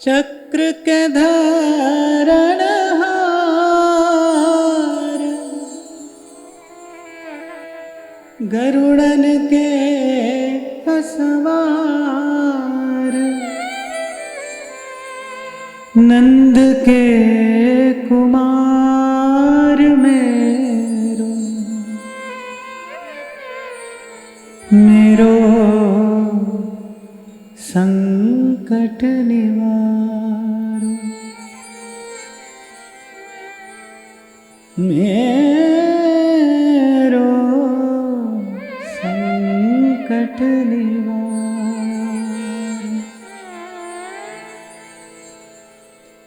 चक्र के धारणहार, गरुड़न के असवार, नंद के कुमार मेरो, मेरो संकट निवारो, मेरो संकट निवारो।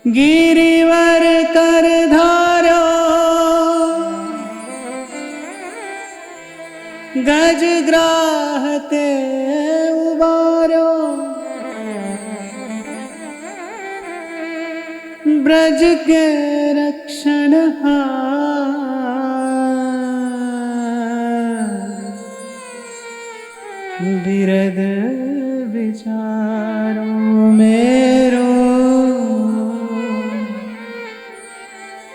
गिरिवर कर धारो, गज ग्राहते उबारो, ब्रज के रक्षण बिरद विचारो, मेरो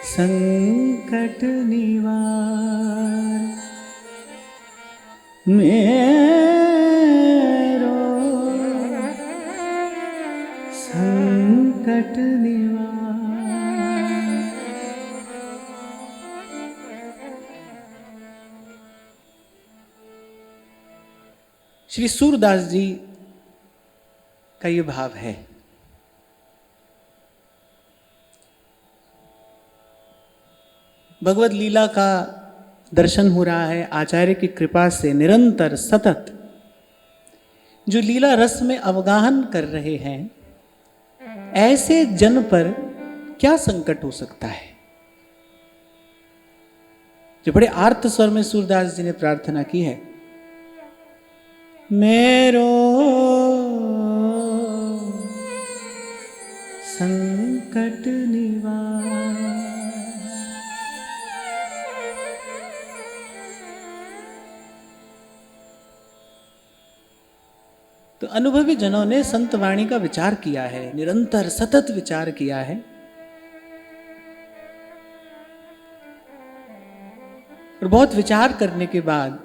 संकट निवार, मेरो संकट निवार। श्री सूरदास जी का ये भाव है। भगवत लीला का दर्शन हो रहा है आचार्य की कृपा से, निरंतर सतत जो लीला रस में अवगाहन कर रहे हैं, ऐसे जन पर क्या संकट हो सकता है। जो बड़े आर्त स्वर में सूरदास जी ने प्रार्थना की है, मेरो संकट निवार। तो अनुभवी जनों ने संत वाणी का विचार किया है, निरंतर सतत विचार किया है, और बहुत विचार करने के बाद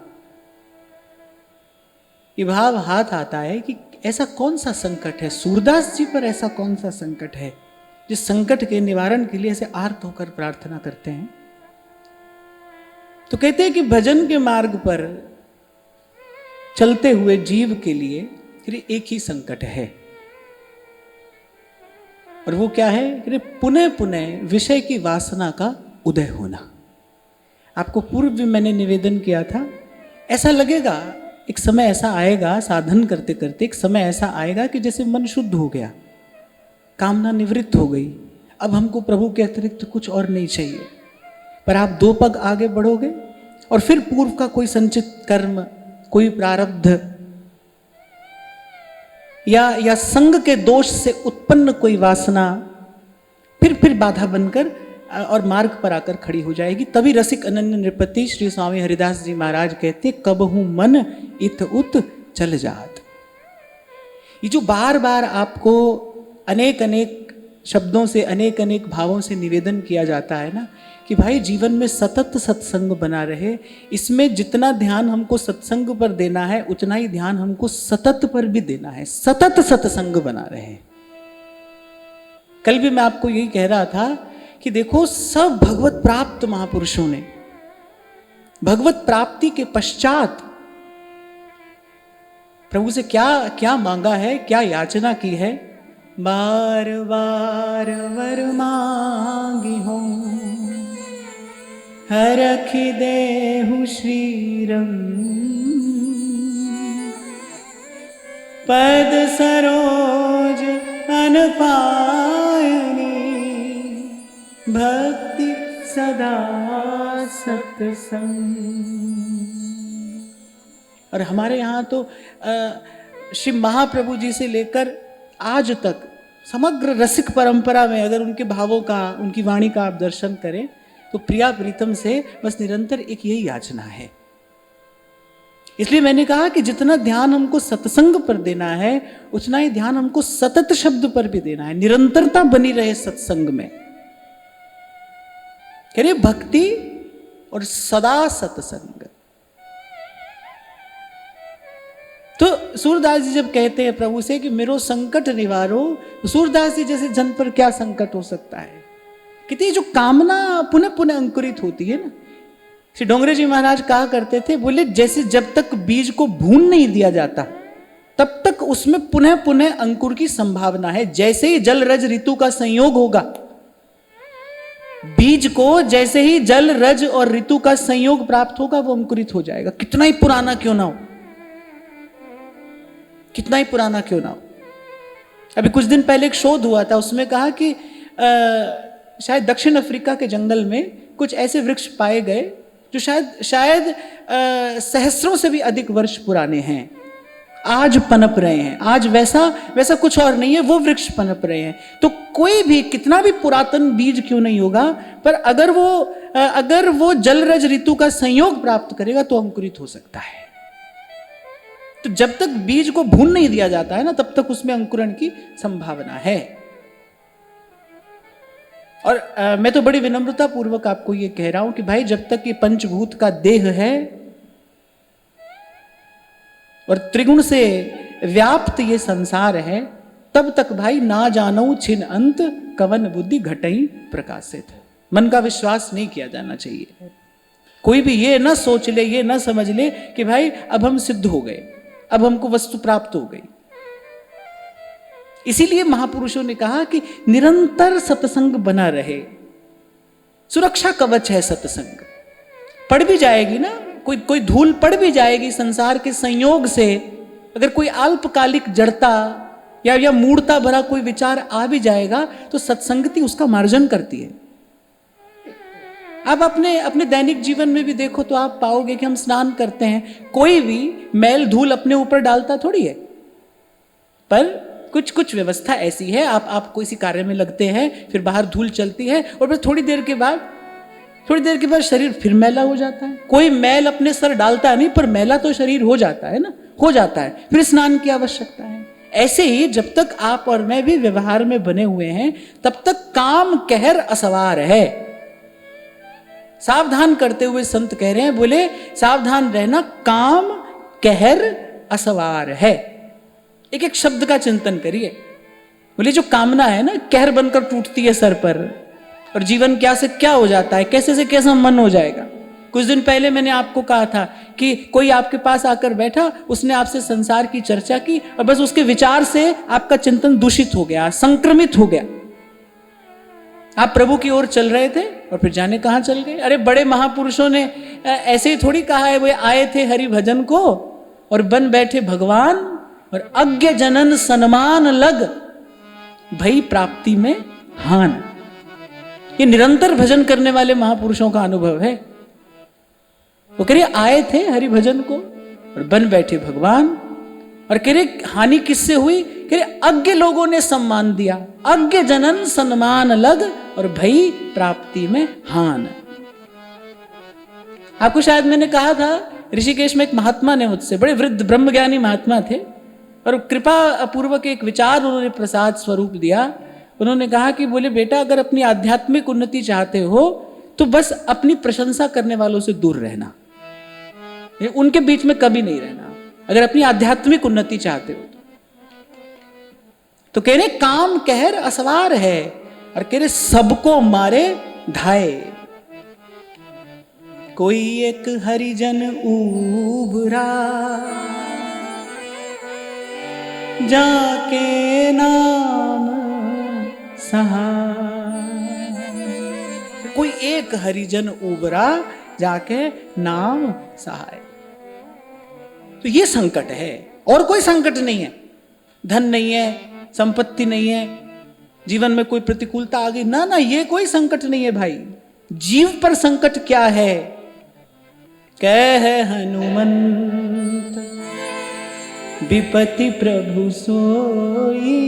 ये भाव हाथ आता है कि ऐसा कौन सा संकट है, सूरदास जी पर ऐसा कौन सा संकट है जिस संकट के निवारण के लिए ऐसे आर्त होकर प्रार्थना करते हैं। तो कहते हैं कि भजन के मार्ग पर चलते हुए जीव के लिए एक ही संकट है, और वो क्या है कि पुनः पुनः विषय की वासना का उदय होना। आपको पूर्व भी मैंने निवेदन किया था, ऐसा लगेगा एक समय ऐसा आएगा, साधन करते करते एक समय ऐसा आएगा कि जैसे मन शुद्ध हो गया, कामना निवृत्त हो गई, अब हमको प्रभु के अतिरिक्त कुछ और नहीं चाहिए। पर आप 2 पग आगे बढ़ोगे और फिर पूर्व का कोई संचित कर्म, कोई प्रारब्ध या संग के दोष से उत्पन्न कोई वासना फिर बाधा बनकर और मार्ग पर आकर खड़ी हो जाएगी। तभी रसिक अनन्य नृपति श्री स्वामी हरिदास जी महाराज कहते, कबहू मन इत उत चल जात। ये जो बार बार आपको अनेक अनेक शब्दों से, अनेक अनेक भावों से निवेदन किया जाता है ना, कि भाई जीवन में सतत सत्संग बना रहे, इसमें जितना ध्यान हमको सत्संग पर देना है उतना ही ध्यान हमको सतत पर भी देना है, सतत सत्संग बना रहे। कल भी मैं आपको यही कह रहा था कि देखो, सब भगवत प्राप्त महापुरुषों ने भगवत प्राप्ति के पश्चात प्रभु से क्या क्या मांगा है, क्या याचना की है। बार बार वर मांगी हो, हरखि देहु श्रीरम, पद सरोज अनपायनी, भक्ति सदा सत्संग। और हमारे यहाँ तो श्री महाप्रभु जी से लेकर आज तक समग्र रसिक परंपरा में अगर उनके भावों का, उनकी वाणी का आप दर्शन करें तो प्रिया प्रीतम से बस निरंतर एक यही याचना है इसलिए मैंने कहा कि जितना ध्यान हमको सत्संग पर देना है, उतना ही ध्यान हमको सतत शब्द पर भी देना है, निरंतरता बनी रहे सत्संग में। कह रहे भक्ति और सदा सत्संग। तो सूरदास जी जब कहते हैं प्रभु से कि मेरो संकट निवारो, तो सूरदास जी जैसे जन पर क्या संकट हो सकता है? कितनी जो कामना पुनः पुनः अंकुरित होती है ना। श्री डोंगरे जी महाराज कहा करते थे, बोले जैसे जब तक बीज को भून नहीं दिया जाता तब तक उसमें पुनः पुनः अंकुर की संभावना है। जैसे ही जल रज ऋतु का संयोग होगा, बीज को जैसे ही जल रज और ऋतु का संयोग प्राप्त होगा वो अंकुरित हो जाएगा, कितना ही पुराना क्यों ना हो, कितना ही पुराना क्यों ना हो। अभी कुछ दिन पहले एक शोध हुआ था, उसमें कहा कि शायद दक्षिण अफ्रीका के जंगल में कुछ ऐसे वृक्ष पाए गए जो शायद सहस्रों से भी अधिक वर्ष पुराने हैं, आज पनप रहे हैं। आज वैसा कुछ और नहीं है, वो वृक्ष पनप रहे हैं। तो कोई भी कितना भी पुरातन बीज क्यों नहीं होगा, पर अगर वो जल रज ऋतु का संयोग प्राप्त करेगा तो अंकुरित हो सकता है। तो जब तक बीज को भून नहीं दिया जाता है ना, तब तक उसमें अंकुरण की संभावना है। और मैं तो बड़ी विनम्रता पूर्वक आपको ये कह रहा हूं कि भाई जब तक ये पंचभूत का देह है और त्रिगुण से व्याप्त ये संसार है, तब तक भाई ना जानो छिन अंत कवन बुद्धि घटई प्रकाशित। मन का विश्वास नहीं किया जाना चाहिए। कोई भी ये ना सोच ले, ये ना समझ ले कि भाई अब हम सिद्ध हो गए, अब हमको वस्तु प्राप्त हो गई। इसीलिए महापुरुषों ने कहा कि निरंतर सत्संग बना रहे। सुरक्षा कवच है सत्संग। पड़ भी जाएगी ना, कोई धूल पड़ भी जाएगी संसार के संयोग से, अगर कोई अल्पकालिक जड़ता या मूढ़ता भरा कोई विचार आ भी जाएगा तो सत्संगति उसका मार्जन करती है। आप अपने दैनिक जीवन में भी देखो तो आप पाओगे कि हम स्नान करते हैं, कोई भी मैल धूल अपने ऊपर डालता थोड़ी है, पर कुछ व्यवस्था ऐसी है। आप किसी कार्य में लगते हैं, फिर बाहर धूल चलती है और फिर थोड़ी देर के बाद शरीर फिर मैला हो जाता है। कोई मैल अपने सर डालता नहीं, पर मैला तो शरीर हो जाता है ना, हो जाता है, फिर स्नान की आवश्यकता है। ऐसे ही जब तक आप और मैं भी व्यवहार में बने हुए हैं, तब तक काम कहर असवार है। सावधान करते हुए संत कह रहे हैं, बोले सावधान रहना, काम कहर असवार है। एक एक शब्द का चिंतन करिए। बोले जो कामना है ना, कहर बनकर टूटती है सर पर, और जीवन क्या से क्या हो जाता है, कैसे से कैसा मन हो जाएगा। कुछ दिन पहले मैंने आपको कहा था कि कोई आपके पास आकर बैठा, उसने आपसे संसार की चर्चा की और बस उसके विचार से आपका चिंतन दूषित हो गया, संक्रमित हो गया। आप प्रभु की ओर चल रहे थे और फिर जाने कहां चल गए। अरे बड़े महापुरुषों ने ऐसे ही थोड़ी कहा है, वे आए थे हरि भजन को और बन बैठे भगवान, और अज्ञ जनन सन्मान लग भई प्राप्ति में हान। ये निरंतर भजन करने वाले महापुरुषों का अनुभव है। वो कह रहे आए थे हरि भजन को और बन बैठे भगवान, और कह रहे हानि किससे हुई, कह रहे अज्ञ लोगों ने सम्मान दिया, अज्ञ जनन सन्मान लग और भई प्राप्ति में हान। आपको शायद मैंने कहा था, ऋषिकेश में एक महात्मा ने मुझसे, बड़े वृद्ध ब्रह्मज्ञानी महात्मा थे, और कृपा पूर्वक एक विचार उन्होंने प्रसाद स्वरूप दिया। उन्होंने कहा कि बोले बेटा, अगर अपनी आध्यात्मिक उन्नति चाहते हो तो बस अपनी प्रशंसा करने वालों से दूर रहना, उनके बीच में कभी नहीं रहना, अगर अपनी आध्यात्मिक उन्नति चाहते हो तो कह रहे काम कहर असवार है, और कह रहे सबको मारे धाए। कोई एक हरिजन उबरा जाके नाम सहाय। कोई एक हरिजन उबरा जाके नाम सहाय। तो ये संकट है, और कोई संकट नहीं है। धन नहीं है, संपत्ति नहीं है, जीवन में कोई प्रतिकूलता आ गई, ना ना, ये कोई संकट नहीं है भाई। जीव पर संकट क्या है, कह हनुमंत विपति प्रभु सोई,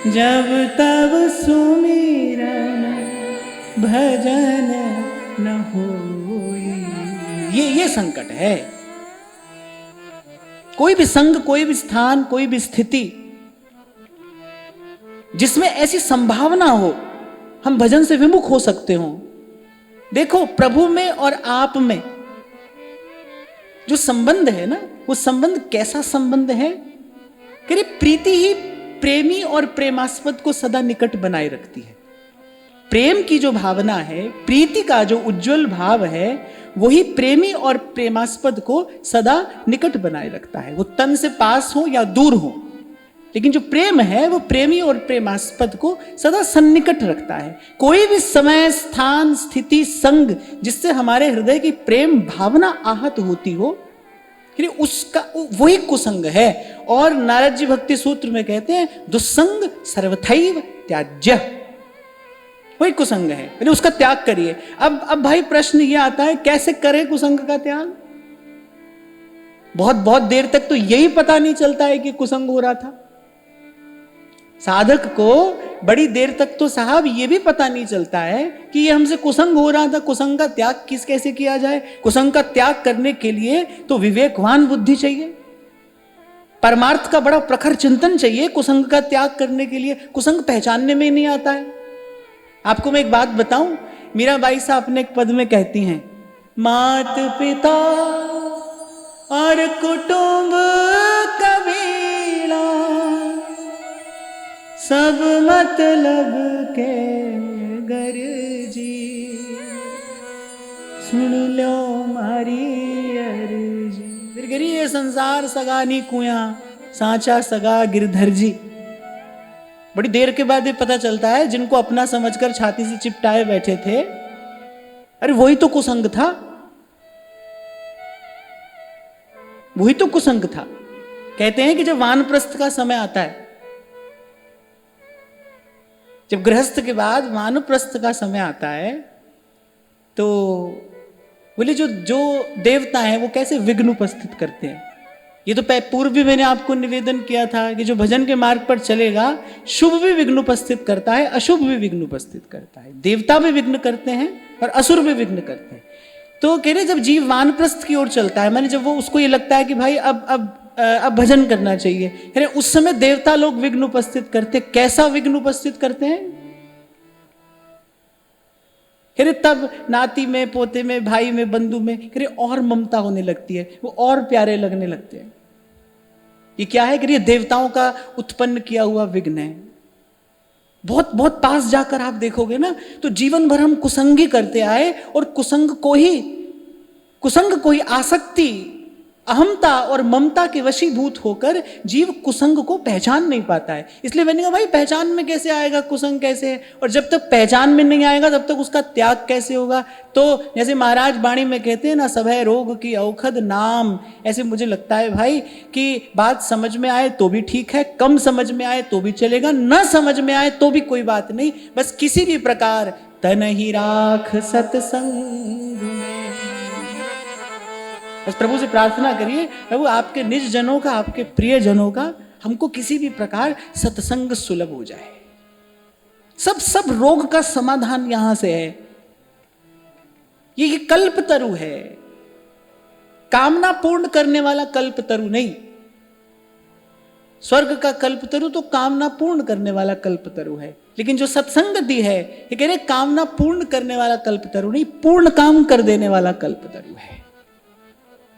जब तब सुमिरन भजन न होई। ये संकट है। कोई भी संग, कोई भी स्थान, कोई भी स्थिति जिसमें ऐसी संभावना हो हम भजन से विमुख हो सकते हो। देखो, प्रभु में और आप में जो संबंध है ना, वो संबंध कैसा संबंध है? करीब प्रीति ही प्रेमी और प्रेमास्पद को सदा निकट बनाए रखती है। प्रेम की जो भावना है, प्रीति का जो उज्जवल भाव है, वही प्रेमी और प्रेमास्पद को सदा निकट बनाए रखता है। वो तन से पास हो या दूर हो, लेकिन जो प्रेम है वो प्रेमी और प्रेमास्पद को सदा सन्निकट रखता है। कोई भी समय, स्थान, स्थिति, संग जिससे हमारे हृदय की प्रेम भावना आहत होती हो, उसका वही कुसंग है। और नारद जी भक्ति सूत्र में कहते हैं, दुस्संग सर्वथैव त्याज्य, वही कुसंग है, उसका त्याग करिए। अब भाई प्रश्न ये आता है, कैसे करें कुसंग का त्याग? बहुत बहुत देर तक तो यही पता नहीं चलता है कि कुसंग हो रहा था। साधक को बड़ी देर तक तो साहब ये भी पता नहीं चलता है कि ये हमसे कुसंग हो रहा था। कुसंग का त्याग कैसे किया जाए? कुसंग का त्याग करने के लिए तो विवेकवान बुद्धि चाहिए, परमार्थ का बड़ा प्रखर चिंतन चाहिए। कुसंग का त्याग करने के लिए कुसंग पहचानने में नहीं आता है। आपको मैं एक बात बताऊं, मीराबाई साहब अपने एक पद में कहती हैं, मात पिता और कुटुंब कबीला सब मतलब के गरजी, सुन लो मारी अर्जी। फिर गिरी ये संसार सगा नी कुया, सांचा सगा गिरधर जी। बड़ी देर के बाद ये पता चलता है, जिनको अपना समझकर छाती से चिपटाए बैठे थे, अरे वही तो कुसंग था, वही तो कुसंग था। कहते हैं कि जब वानप्रस्थ का समय आता है, जब गृहस्थ के बाद वानप्रस्थ का समय आता है, तो बोले जो देवता हैं वो कैसे विघ्न उपस्थित करते हैं। ये तो पूर्व भी मैंने आपको निवेदन किया था कि जो भजन के मार्ग पर चलेगा, शुभ भी विघ्न उपस्थित करता है, अशुभ भी विघ्न उपस्थित करता है। देवता भी विघ्न करते हैं और असुर भी विघ्न करते हैं। तो कह रहे जब जीव वानप्रस्थ की ओर चलता है, माने जब वो उसको ये लगता है कि भाई अब भजन करना चाहिए, कह रहे उस समय देवता लोग विघ्न उपस्थित करते। कैसा विघ्न उपस्थित करते हैं? कह रहे तब नाती में, पोते में, भाई में, बंधु में कह रहे और ममता होने लगती है, वो और प्यारे लगने लगते हैं। ये क्या है? कह रहे देवताओं का उत्पन्न किया हुआ विघ्न है। बहुत बहुत पास जाकर आप देखोगे ना, तो जीवन भर हम कुसंगी करते आए और कुसंग को ही आसक्ति, अहमता और ममता के वशीभूत होकर जीव कुसंग को पहचान नहीं पाता है। इसलिए मैंने कहा भाई पहचान में कैसे आएगा कुसंग, कैसे है? और जब तक पहचान में नहीं आएगा तब तक उसका त्याग कैसे होगा? तो जैसे महाराज वाणी में कहते हैं ना, सभय रोग की औखद नाम। ऐसे मुझे लगता है भाई कि बात समझ में आए तो भी ठीक है, कम समझ में आए तो भी चलेगा, न समझ में आए तो भी कोई बात नहीं, बस किसी भी प्रकार तन ही राख सत्संग में। बस प्रभु से प्रार्थना करिए, प्रभु आपके निज जनों का, आपके प्रिय जनों का हमको किसी भी प्रकार सत्संग सुलभ हो जाए। सब रोग का समाधान यहां से है। ये कल्प तरु है, कामना पूर्ण करने वाला कल्प तरु नहीं। स्वर्ग का कल्प तरु तो कामना पूर्ण करने वाला कल्प तरु है, लेकिन जो सत्संग दी है, ये कह रहे कामना पूर्ण करने वाला कल्प तरु नहीं, पूर्ण काम कर देने वाला कल्प तरु है।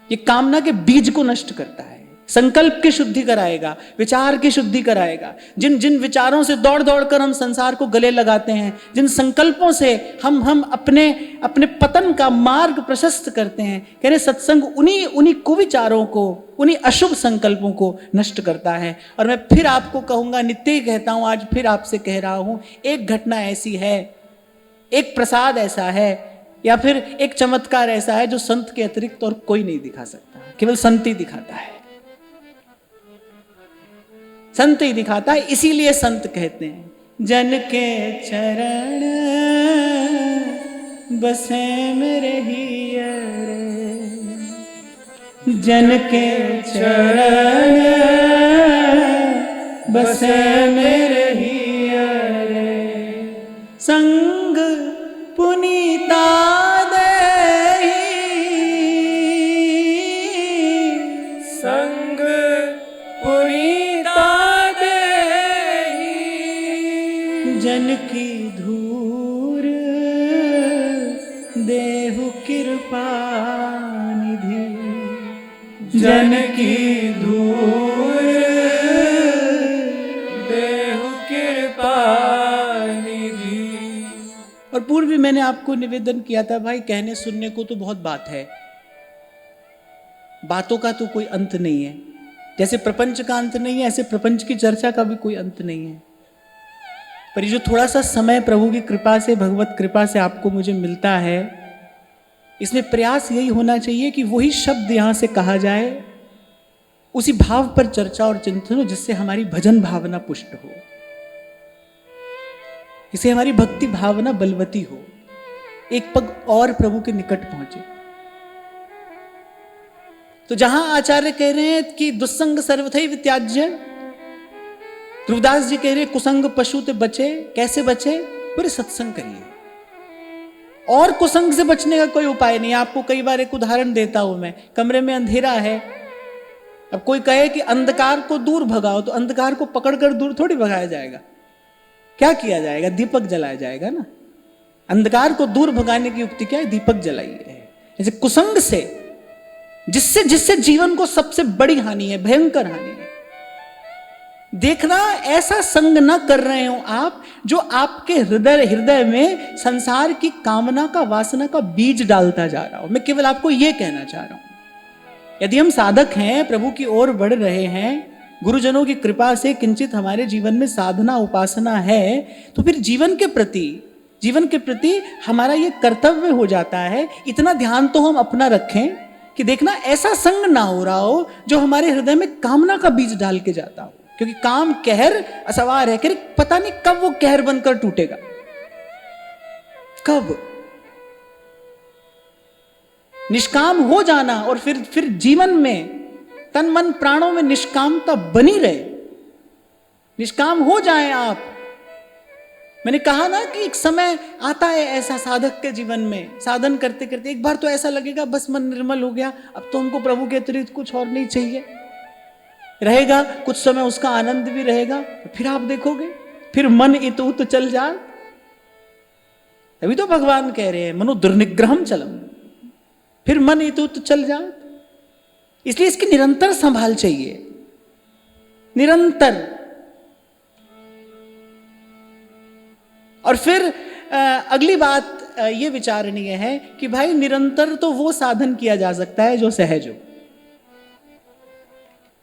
ये कामना के बीज को नष्ट करता है, संकल्प की शुद्धि कराएगा, विचार की शुद्धि कराएगा। जिन विचारों से दौड़ दौड़ कर हम संसार को गले लगाते हैं, जिन संकल्पों से हम अपने पतन का मार्ग प्रशस्त करते हैं, कह रहे सत्संग उन्हीं कुविचारों को, उन्हीं अशुभ संकल्पों को नष्ट करता है। और मैं फिर आपको कहूंगा, नित्य ही कहता हूं, आज फिर आपसे कह रहा हूं, एक घटना ऐसी है, एक प्रसाद ऐसा है, या फिर एक चमत्कार ऐसा है जो संत के अतिरिक्त और कोई नहीं दिखा सकता, केवल संत ही दिखाता है, संत ही दिखाता है। इसीलिए संत कहते हैं, जन के चरण बसे मेरे हियर, जन के चरण बसे मेरे हियर, संग पुनीता देहि, संग जन की धूर देहु कृपा निधि, जन की धूर देहु कृपा निधि। और पूर्व भी मैंने आपको निवेदन किया था भाई, कहने सुनने को तो बहुत बात है, बातों का तो कोई अंत नहीं है। जैसे प्रपंच का अंत नहीं है, ऐसे प्रपंच की चर्चा का भी कोई अंत नहीं है। पर ये जो थोड़ा सा समय प्रभु की कृपा से, भगवत कृपा से आपको मुझे मिलता है, इसमें प्रयास यही होना चाहिए कि वही शब्द यहां से कहा जाए, उसी भाव पर चर्चा और चिंतन हो जिससे हमारी भजन भावना पुष्ट हो, जिससे हमारी भक्ति भावना बलवती हो, एक पग और प्रभु के निकट पहुंचे। तो जहां आचार्य कह रहे हैं कि दुस्संग सर्वथैव त्याज्य, ध्रुवदास जी कह रहे हैं कुसंग पशु ते बचे। कैसे बचे? पूरे सत्संग करिए, और कुसंग से बचने का कोई उपाय नहीं। आपको कई बार एक उदाहरण देता हूं मैं, कमरे में अंधेरा है, अब कोई कहे कि अंधकार को दूर भगाओ, तो अंधकार को पकड़कर दूर थोड़ी भगाया जाएगा। क्या किया जाएगा? दीपक जलाया जाएगा ना। अंधकार को दूर भगाने की युक्ति क्या है? दीपक जलाइए। जैसे कुसंग से, जिससे जिससे जीवन को सबसे बड़ी हानि है, भयंकर हानि है। देखना ऐसा संग न कर रहे हो आप जो आपके हृदय में संसार की कामना का, वासना का बीज डालता जा रहा हो। मैं केवल आपको यह कहना चाह रहा हूं, यदि हम साधक हैं, प्रभु की ओर बढ़ रहे हैं, गुरुजनों की कृपा से किंचित हमारे जीवन में साधना उपासना है, तो फिर जीवन के प्रति हमारा यह कर्तव्य हो जाता है, इतना ध्यान तो हम अपना रखें कि देखना ऐसा संग ना हो रहा हो जो हमारे हृदय में कामना का बीज डाल के जाता हो। क्योंकि काम कहर असवार है, कि पता नहीं कब वो कहर बनकर टूटेगा, कब। निष्काम हो जाना और फिर जीवन में तन मन प्राणों में निष्कामता बनी रहे, निष्काम हो जाएं आप। मैंने कहा ना कि एक समय आता है ऐसा साधक के जीवन में, साधन करते करते एक बार तो ऐसा लगेगा बस मन निर्मल हो गया, अब तो हमको प्रभु के अतिरिक्त कुछ और नहीं चाहिए। रहेगा कुछ समय, उसका आनंद भी रहेगा, फिर आप देखोगे फिर मन इत उत चल जाए। तभी तो भगवान कह रहे हैं मनो दुर्निग्रहम चलम, फिर मन इत उत चल जाए। इसलिए इसकी निरंतर संभाल चाहिए, निरंतर। और फिर अगली बात ये विचारणीय है कि भाई निरंतर तो वो साधन किया जा सकता है जो सहज हो।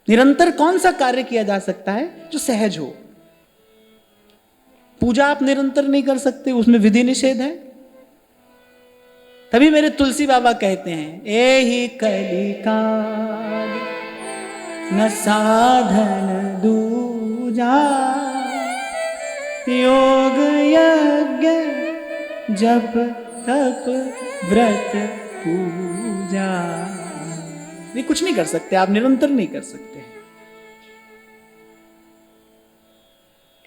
निरंतर कौन सा कार्य किया जा सकता है? जो सहज हो। पूजा आप निरंतर नहीं कर सकते, उसमें विधि निषेध है। तभी मेरे तुलसी बाबा कहते हैं एहि कलिकाल न साधन दूजा, योग यज्ञ जप तप व्रत पूजा। ये कुछ नहीं कर सकते आप, निरंतर नहीं कर सकते।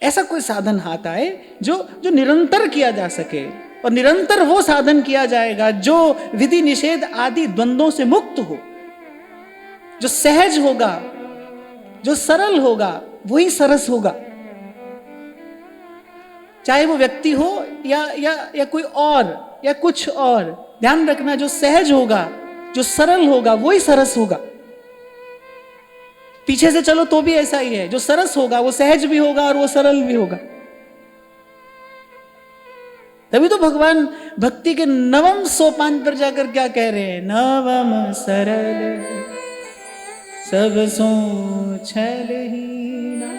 ऐसा कोई साधन हाथ आए जो निरंतर किया जा सके, और निरंतर वो साधन किया जाएगा जो विधि निषेध आदि द्वंद्वों से मुक्त हो, जो सहज होगा, जो सरल होगा, वही सरस होगा। चाहे वो व्यक्ति हो या कोई और या कुछ और। ध्यान रखना, जो सहज होगा, जो सरल होगा, वही सरस होगा। पीछे से चलो तो भी ऐसा ही है, जो सरस होगा वो सहज भी होगा और वो सरल भी होगा। तभी तो भगवान भक्ति के नवम सोपान पर जाकर क्या कह रहे हैं? नवम सरल सब सो छलहीना।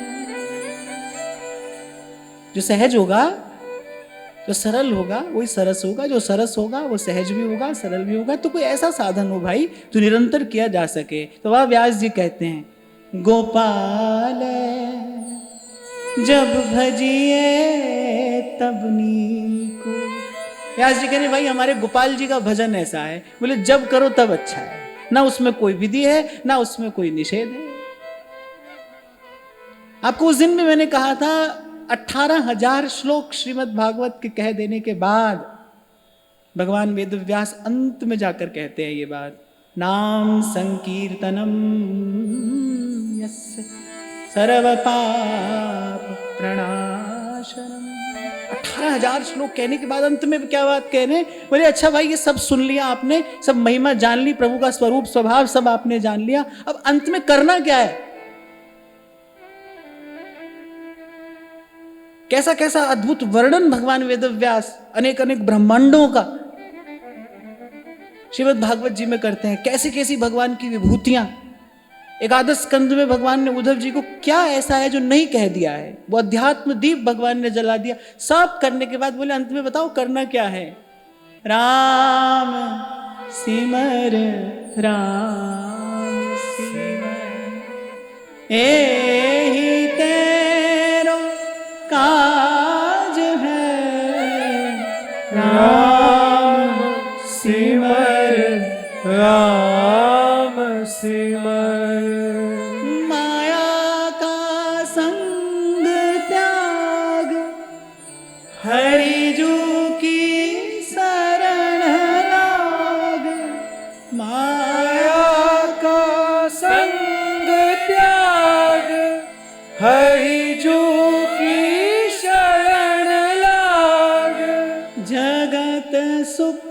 जो सहज होगा, जो सरल होगा, वही सरस होगा। जो सरस होगा वो सहज भी होगा, सरल भी होगा। तो कोई ऐसा साधन हो भाई जो निरंतर किया जा सके। तो वह व्यास जी कहते हैं गोपाल जब भजिए तब नीको। व्यास जी कह रहे भाई हमारे गोपाल जी का भजन ऐसा है, बोले जब करो तब अच्छा है, ना उसमें कोई विधि है ना उसमें कोई निषेध है। आपको उस दिन भी मैंने कहा था 18,000 श्लोक श्रीमद् भागवत के कह देने के बाद भगवान वेदव्यास अंत में जाकर कहते हैं ये बात, नाम संकीर्तनम यस्य सर्व पाप प्रणाशनम। 18,000 श्लोक कहने के बाद अंत में क्या बात कह रहे हैं? बोले अच्छा भाई ये सब सुन लिया आपने, सब महिमा जान ली, प्रभु का स्वरूप स्वभाव सब आपने जान लिया, अब अंत में करना क्या है? कैसा कैसा अद्भुत वर्णन भगवान वेदव्यास अनेक अनेक ब्रह्मांडों का श्रीमद् भागवत जी में करते हैं। कैसी कैसी भगवान की विभूतियां। एकादश स्कंद में भगवान ने उद्धव जी को क्या ऐसा है जो नहीं कह दिया है, वो अध्यात्म दीप भगवान ने जला दिया। सब करने के बाद बोले अंत में बताओ करना क्या है? राम सिमर राम सिमर एहि तेरो काज है, राम सिमर राम सिमर। माया का संग त्याग, हरि जू की शरण लाग। माया का संग त्याग, हरि जू की शरण लाग। जगत सुख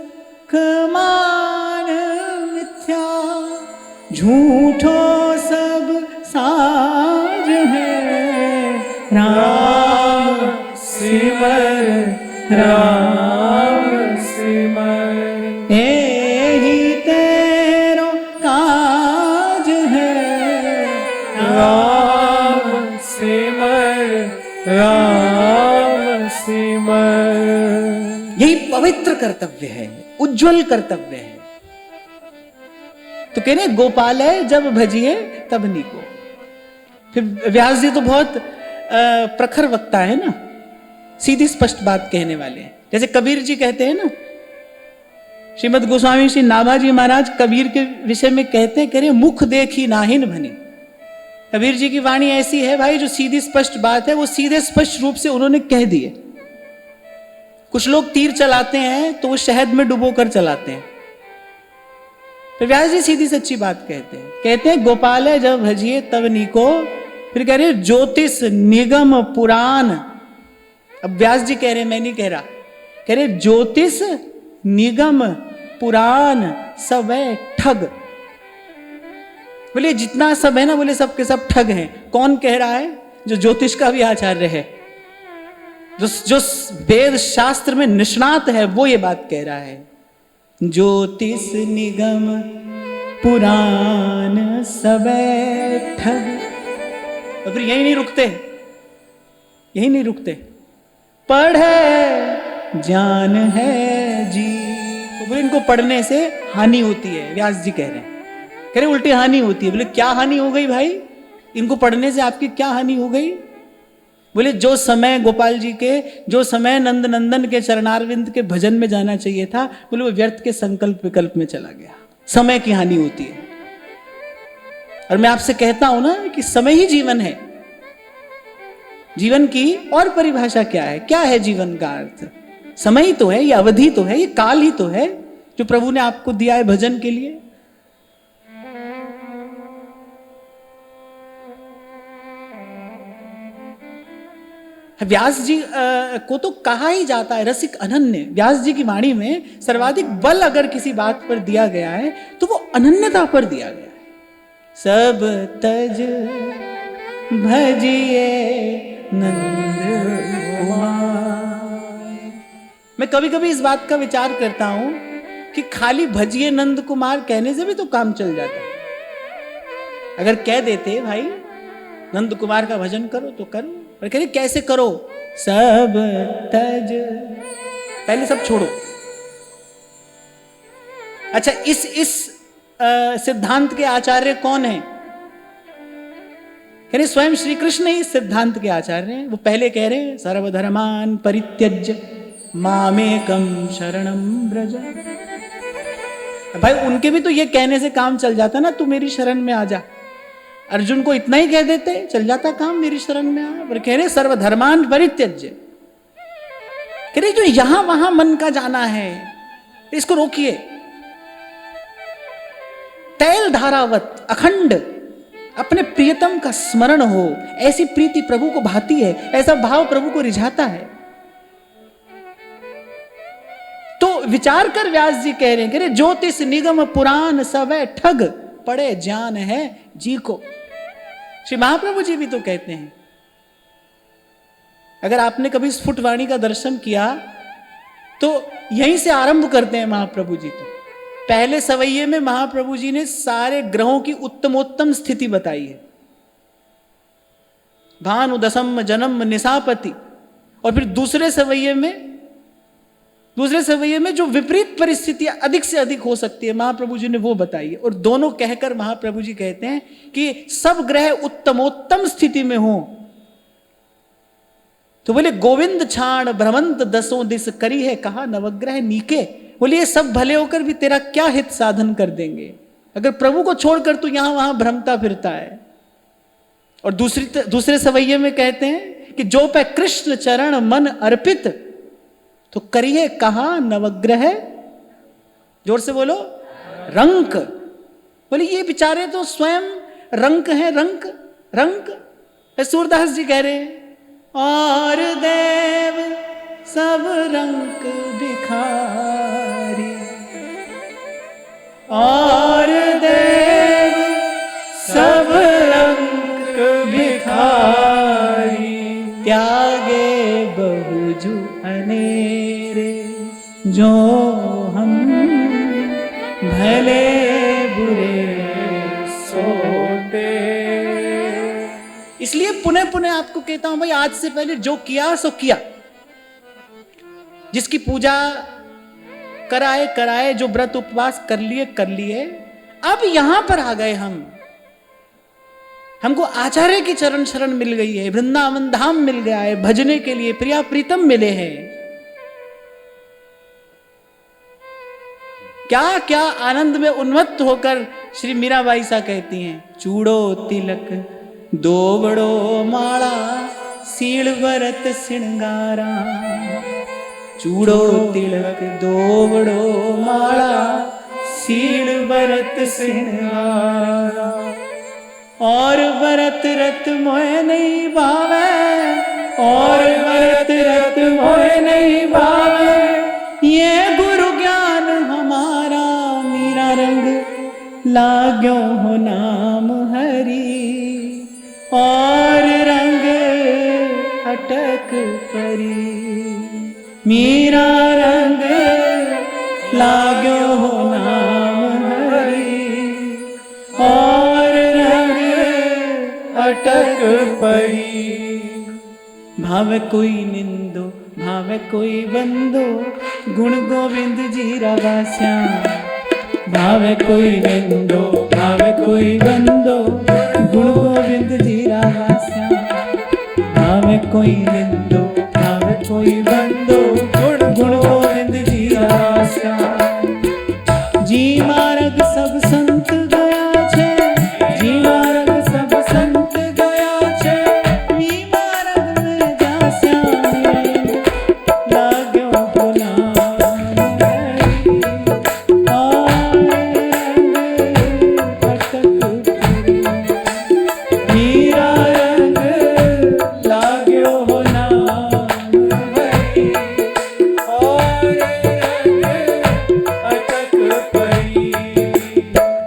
मान मिथ्या, झूठो सब साज है। राम सिमर राम सिमर एहि तेरो काज है। राम सिमर राम सिमर। यही पवित्र कर्तव्य है, उज्जवल कर्तव्य है। तो कह रहे गोपाल है जब भजिए तब नीको। फिर व्यास जी तो बहुत प्रखर वक्ता है ना, सीधी स्पष्ट बात कहने वाले हैं। जैसे कबीर जी कहते हैं ना, श्रीमद गोस्वामी श्री नाभाजी महाराज कबीर के विषय में कहते हैं, कह रहे मुख देखी नाहिन भनी। कबीर जी की वाणी ऐसी है भाई, जो सीधी स्पष्ट बात है वो सीधे स्पष्ट रूप से उन्होंने कह दी है। कुछ लोग तीर चलाते हैं तो वो शहद में डुबो कर चलाते हैं। फिर व्यास जी सीधी सच्ची बात कहते हैं गोपाल है जब भजिए तब नीको। फिर कह रहे ज्योतिष निगम पुराण। अब व्यास जी कह रहे, मैं नहीं कह रहा, कह रहे ज्योतिष निगम पुराण सब है ठग। बोले जितना सब है ना, बोले सब के सब ठग हैं। कौन कह रहा है? जो ज्योतिष का भी आचार्य है, जो वेद शास्त्र में निष्णात है, वो ये बात कह रहा है। ज्योतिष निगम पुराण सब ठग। और फिर यही नहीं रुकते, पढ़े जान है जी। तो बोले इनको पढ़ने से हानि होती है। व्यास जी कह रहे उल्टी हानि होती है। बोले क्या हानि हो गई भाई? इनको पढ़ने से आपकी क्या हानि हो गई? बोले जो समय गोपाल जी के, जो समय नंद नंदन के चरणारविंद के भजन में जाना चाहिए था, बोले वो व्यर्थ के संकल्प विकल्प में चला गया। समय की हानि होती है। और मैं आपसे कहता हूं ना कि समय ही जीवन है। जीवन की और परिभाषा क्या है? क्या है जीवन का अर्थ? समय ही तो है, ये अवधि तो है, ये काल ही तो है जो प्रभु ने आपको दिया है भजन के लिए। व्यास जी को तो कहा ही जाता है रसिक अनन्य। व्यास जी की वाणी में सर्वाधिक बल अगर किसी बात पर दिया गया है तो वो अनन्यता पर दिया गया है। सब तज भजिए नंद कुमार। मैं कभी कभी इस बात का विचार करता हूं कि खाली भजिए नंद कुमार कहने से भी तो काम चल जाता है। अगर कह देते भाई नंद कुमार का भजन करो तो करो, और कह रहे कैसे करो? सब तज, पहले सब छोड़ो। अच्छा, इस सिद्धांत के आचार्य कौन है? कह रहे स्वयं श्री कृष्ण ही सिद्धांत के आचार्य हैं। वो पहले कह रहे सर्वधर्मान परित्यज्य मामेकम शरणम ब्रज। भाई उनके भी तो ये कहने से काम चल जाता ना, तू मेरी शरण में आ जा। अर्जुन को इतना ही कह देते, चल जाता काम, मेरी शरण में आ। पर कह रहे सर्वधर्मान परित्यज्य। कह रहे जो यहां वहां मन का जाना है इसको रोकिए। तैल धारावत अखंड अपने प्रियतम का स्मरण हो, ऐसी प्रीति प्रभु को भाती है, ऐसा भाव प्रभु को रिझाता है। विचार कर व्यास जी कह रहे हैं, कह रहे ज्योतिष निगम पुराण सब ठग पड़े ज्ञान है जी को। श्री महाप्रभु जी भी तो कहते हैं, अगर आपने कभी स्फुटवाणी का दर्शन किया तो यहीं से आरंभ करते हैं महाप्रभु जी। तो पहले सवैये में महाप्रभु जी ने सारे ग्रहों की उत्तमोत्तम स्थिति बताई है, भानु दशम जन्म निशापति। और फिर दूसरे सवैये में जो विपरीत परिस्थितियां अधिक से अधिक हो सकती है महाप्रभु जी ने वो बताई है। और दोनों कहकर महाप्रभु जी कहते हैं कि सब ग्रह उत्तमोत्तम स्थिति में हो। तो बोले गोविंद छाण भ्रमंत दसों दिस करी है कहा नवग्रह नीके। बोले ये सब भले होकर भी तेरा क्या हित साधन कर देंगे, अगर प्रभु को छोड़कर तू यहां वहां भ्रमता फिरता है। और दूसरे सवैये में कहते हैं कि जो पे कृष्ण चरण मन अर्पित तो करिए कहा नवग्रह, जोर से बोलो, रंक। बोले ये बेचारे तो स्वयं रंक हैं, रंक। सूरदास जी कह रहे हैं, और देव सब रंक भिखारी, और देव सब रंक भिखारी, त्यागे बहुजु अनेरे जो हम भले बुरे सोते। इसलिए पुनः पुनः आपको कहता हूं भाई, आज से पहले जो किया सो किया, जिसकी पूजा कराए, जो व्रत उपवास कर लिए। अब यहां पर आ गए हमको आचार्य की चरण शरण मिल गई है, वृंदावन धाम मिल गया है, भजने के लिए प्रिया प्रीतम मिले हैं। क्या क्या आनंद में उन्मत्त होकर श्री मीराबाई सा कहती हैं, चूड़ो तिलक दोवड़ो माला सील वरत सिंगारा, चूड़ो तिलक दोवड़ो माला सील वरत सिंगारा, और वरत रत मोह नहीं भावे, और वरत रत मोह नहीं भावे, ये गुरु ज्ञान हमारा मीरा रंग लाग्यो हो नाम हरि, और रंग अटक परी, मीरा रंग लाग्यो हो नाम हरि, और रंग अटक परी। भावे कोई निंदो भावे कोई बंदो, गुण गोविंद जी रावास्या, भावे कोई निंदो भावे कोई बंदो, गुण गोविंद जी रावास्या, भावे कोई निंदो भावे कोई बंदो, गुण गोविंद जी रावास्या। जी मार्ग सब संत गया छे, जी मार्ग सब संत गया छे, मी मार्ग में जास्या लाग्यो गुलाम हरि, और अटक परी, मीरा रंग लाग्यो हो नाम हरि, और अटक परी।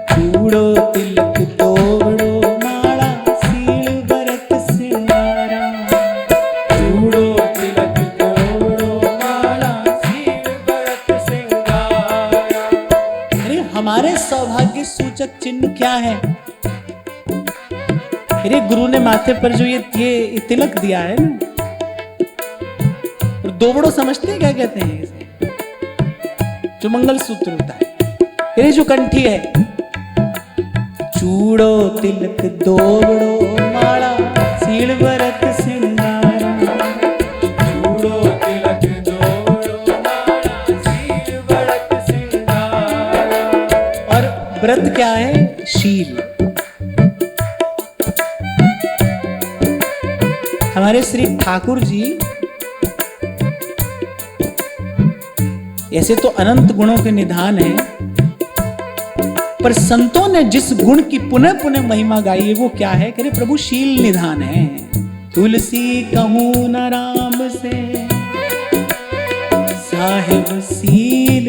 चूड़ो तिलक दोवड़ो माला सील वरत सिंगारा, चूड़ो तिलक दोवड़ो माला सील वरत सिंगारा। अरे हमारे सौभाग्य सूचक चिन्ह क्या है? अरे गुरु ने माथे पर जो ये तिलक दिया है ना, और दोवड़ो समझते हैं क्या कहते हैं इसे? जो मंगलसूत्र होता है, ये जो कंठी है, चूड़ो तिलक दोवड़ो माला सील वरत सिंगारा, चूड़ो तिलक दोवड़ो माला सील वरत सिंगारा। और व्रत क्या है? शील। हमारे श्री ठाकुर जी ऐसे तो अनंत गुणों के निधान है, पर संतों ने जिस गुण की पुनः पुनः महिमा गाई है वो क्या है? कह प्रभु शील निधान है। तुलसी कहूं न राम से, साहिब सील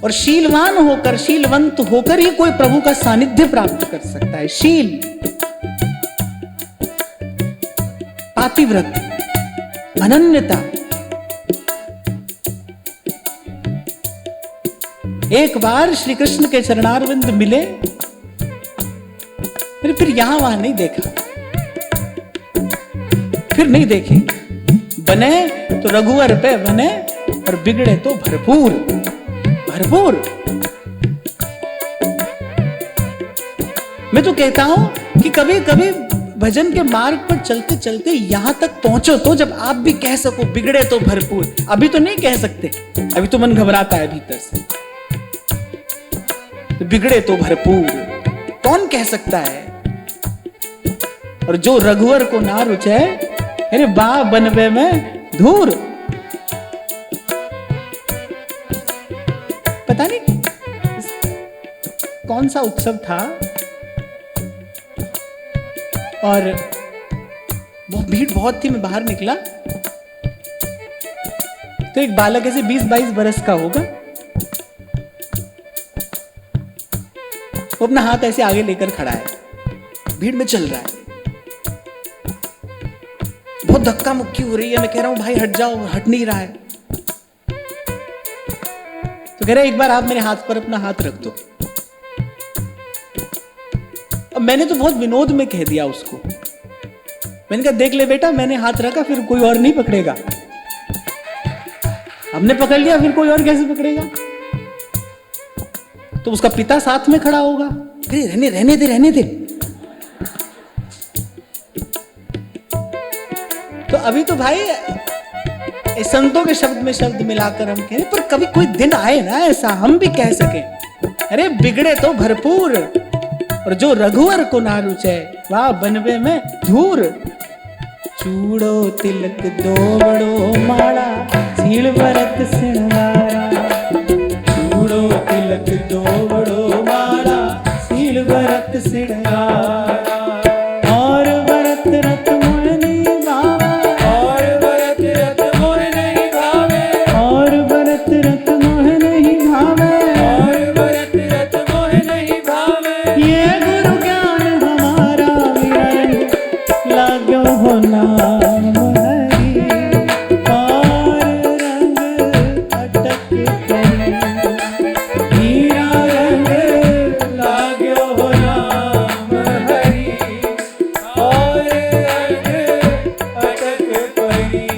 और शीलवान होकर, शीलवंत होकर ही कोई प्रभु का सानिध्य प्राप्त कर सकता है। शील, पातिव्रत, अनन्यता। एक बार श्री कृष्ण के चरणारविंद मिले, फिर यहां वहां नहीं देखा, फिर नहीं देखे। बने तो रघुवर पे बने और बिगड़े तो भरपूर भरपूर। मैं तो कहता हूं कि कभी कभी भजन के मार्ग पर चलते चलते यहां तक पहुंचो तो जब आप भी कह सको बिगड़े तो भरपूर। अभी तो नहीं कह सकते, अभी तो मन घबराता है भीतर से। तो बिगड़े तो भरपूर कौन कह सकता है? और जो रघुवर को ना रुचे, अरे बा बनवे में धूर। पता नहीं कौन सा उत्सव था और वो भीड़ बहुत थी। मैं बाहर निकला तो एक बालक ऐसे 20-22 बरस का होगा, वो अपना हाथ ऐसे आगे लेकर खड़ा है, भीड़ में चल रहा है। बहुत धक्का मुक्की हो रही है। मैं कह रहा हूं भाई हट जाओ, हट नहीं रहा है। तो कह रहा है एक बार आप मेरे हाथ पर अपना हाथ रख दो। अब मैंने तो बहुत विनोद में कह दिया उसको। मैंने कहा देख ले बेटा, मैंने हाथ रखा, फिर कोई और नहीं पकड़ेगा। हमने पकड़ लिया, फिर कोई और कैसे पकड़ेगा? तो उसका पिता साथ में खड़ा होगा, रहने रहने दे रहने दे। तो अभी तो भाई संतों के शब्द में शब्द मिलाकर हम कह रहे, पर कभी कोई दिन आए ना ऐसा हम भी कह सके, अरे बिगड़े तो भरपूर और जो रघुवर को ना रुचे, वाह बनवे में धूर। चूड़ो तिलक दोबड़ो माला, सील भरत सिंगारा। चूड़ो तिलक दोबड़ो माला, सील भरत सिंगारा। और भरत रत मोह नहीं भावे, और भरत रत मोह नहीं भावे, और भरत रत मोह नहीं भावे, और भरत रत मोह नहीं भावे। ये गुरु ज्ञान हमारा विरल लाग्यो हो नाम हरि, और रंग अटक परी। हीरा रंग लाग्यो हो नाम हरि, और रंग अटक परी।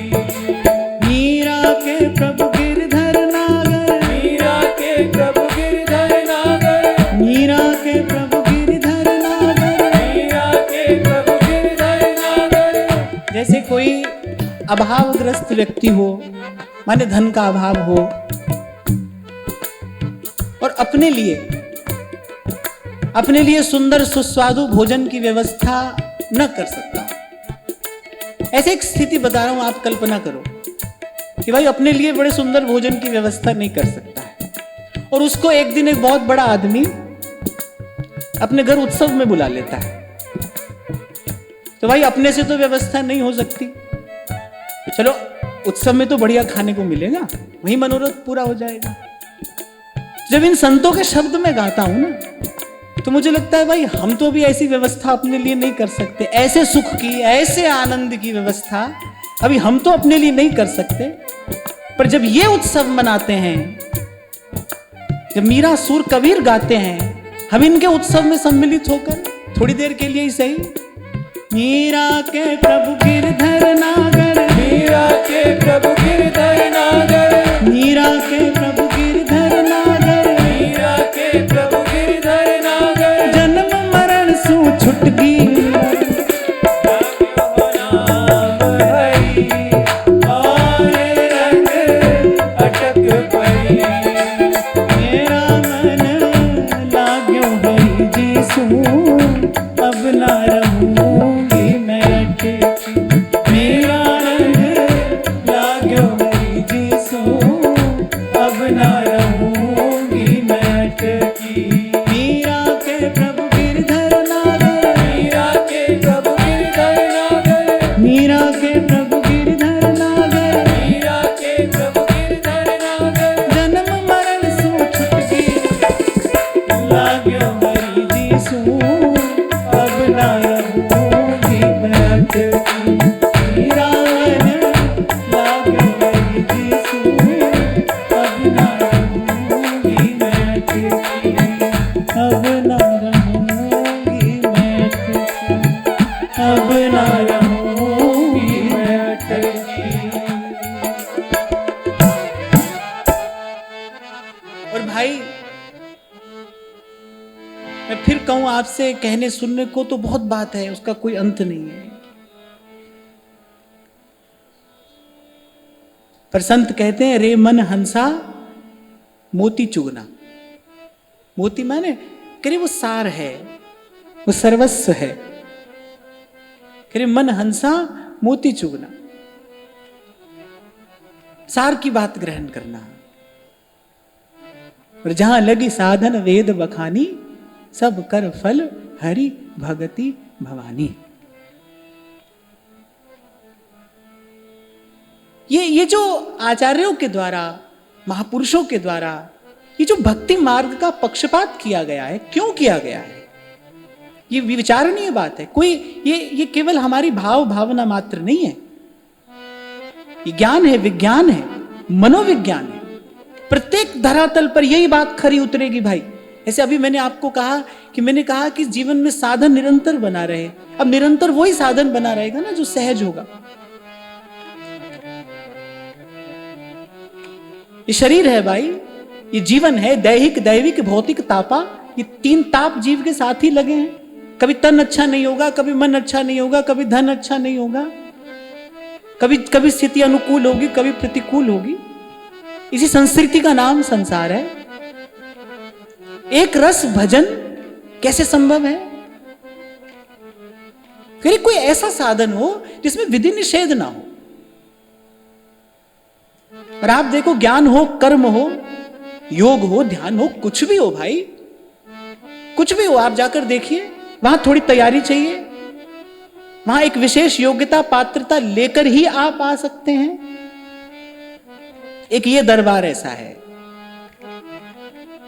मीरा के प्रभु गिरधर नागर, मीरा के प्रभु गिरधर नागर, मीरा के प्रभु गिरधर नागर, मीरा के प्रभु गिरधर नागर। जैसे कोई अभावग्रस्त व्यक्ति हो, माने धन का अभाव हो, और अपने लिए सुंदर सुस्वादु भोजन की व्यवस्था न कर सकता हो। ऐसे एक स्थिति बता रहा हूं, आप कल्पना करो कि भाई अपने लिए बड़े सुंदर भोजन की व्यवस्था नहीं कर सकता है, और उसको एक दिन एक बहुत बड़ा आदमी अपने घर उत्सव में बुला लेता है। तो भाई अपने से तो व्यवस्था नहीं हो सकती, चलो उत्सव में तो बढ़िया खाने को मिलेगा, वही मनोरथ पूरा हो जाएगा। जब इन संतों के शब्द में गाता हूं ना, तो मुझे लगता है भाई हम तो भी ऐसी व्यवस्था अपने लिए नहीं कर सकते, ऐसे सुख की, ऐसे आनंद की व्यवस्था अभी हम तो अपने लिए नहीं कर सकते। पर जब ये उत्सव मनाते हैं, जब मीरा सुर कबीर गाते हैं, हम इनके उत्सव में सम्मिलित होकर थोड़ी देर के लिए ही सही, मीरा के प्रभु गिरधर नागर, मीरा के प्रभु गिरधर नागर, मीरा के प्रभु गिरधर नागर, मीरा के प्रभु गिरधर नागर। जन्म मरण सु छुट गई, नाम हरि, और रंग अटक परी। मेरा मन लाग्यो हरि जी सु, अब ना रहूंगी मैं अटकी। मेरा रंग लाग्यो हरि जी सु, अब ना रहूंगी मैं अटकी। मीरा के प्रभु गिरधर नागर, मीरा अब न रहूंगी मैं अटकी। और भाई मैं फिर कहूं आपसे, कहने सुनने को तो बहुत बात है, उसका कोई अंत नहीं है। पर संत कहते हैं रे मन हंसा मोती चुगना। मोती माने करे वो सार है, वो सर्वस्व है। करे मन हंसा मोती चुगना, सार की बात ग्रहण करना। और जहां लगी साधन वेद बखानी, सब कर फल हरि भगति भवानी। ये जो आचार्यों के द्वारा, महापुरुषों के द्वारा ये जो भक्ति मार्ग का पक्षपात किया गया है, क्यों किया गया है, ये विचारणीय बात है। कोई ये केवल हमारी भाव भावना मात्र नहीं है, ये ज्ञान है, विज्ञान है, मनोविज्ञान है। प्रत्येक धरातल पर यही बात खरी उतरेगी भाई। ऐसे अभी मैंने आपको कहा कि जीवन में साधन निरंतर बना रहे। अब निरंतर वही साधन बना रहेगा ना जो सहज होगा। ये शरीर है भाई, ये जीवन है, दैहिक दैविक भौतिक तापा, ये तीन ताप जीव के साथ ही लगे हैं। कभी तन अच्छा नहीं होगा, कभी मन अच्छा नहीं होगा, कभी धन अच्छा नहीं होगा, कभी स्थिति अनुकूल होगी, कभी प्रतिकूल होगी। इसी संस्कृति का नाम संसार है। एक रस भजन कैसे संभव है? फिर कोई ऐसा साधन हो जिसमें विधि निषेध ना हो। और आप देखो, ज्ञान हो, कर्म हो, योग हो, ध्यान हो, कुछ भी हो भाई, कुछ भी हो, आप जाकर देखिए, वहां थोड़ी तैयारी चाहिए, वहां एक विशेष योग्यता पात्रता लेकर ही आप आ सकते हैं। एक ये दरबार ऐसा है,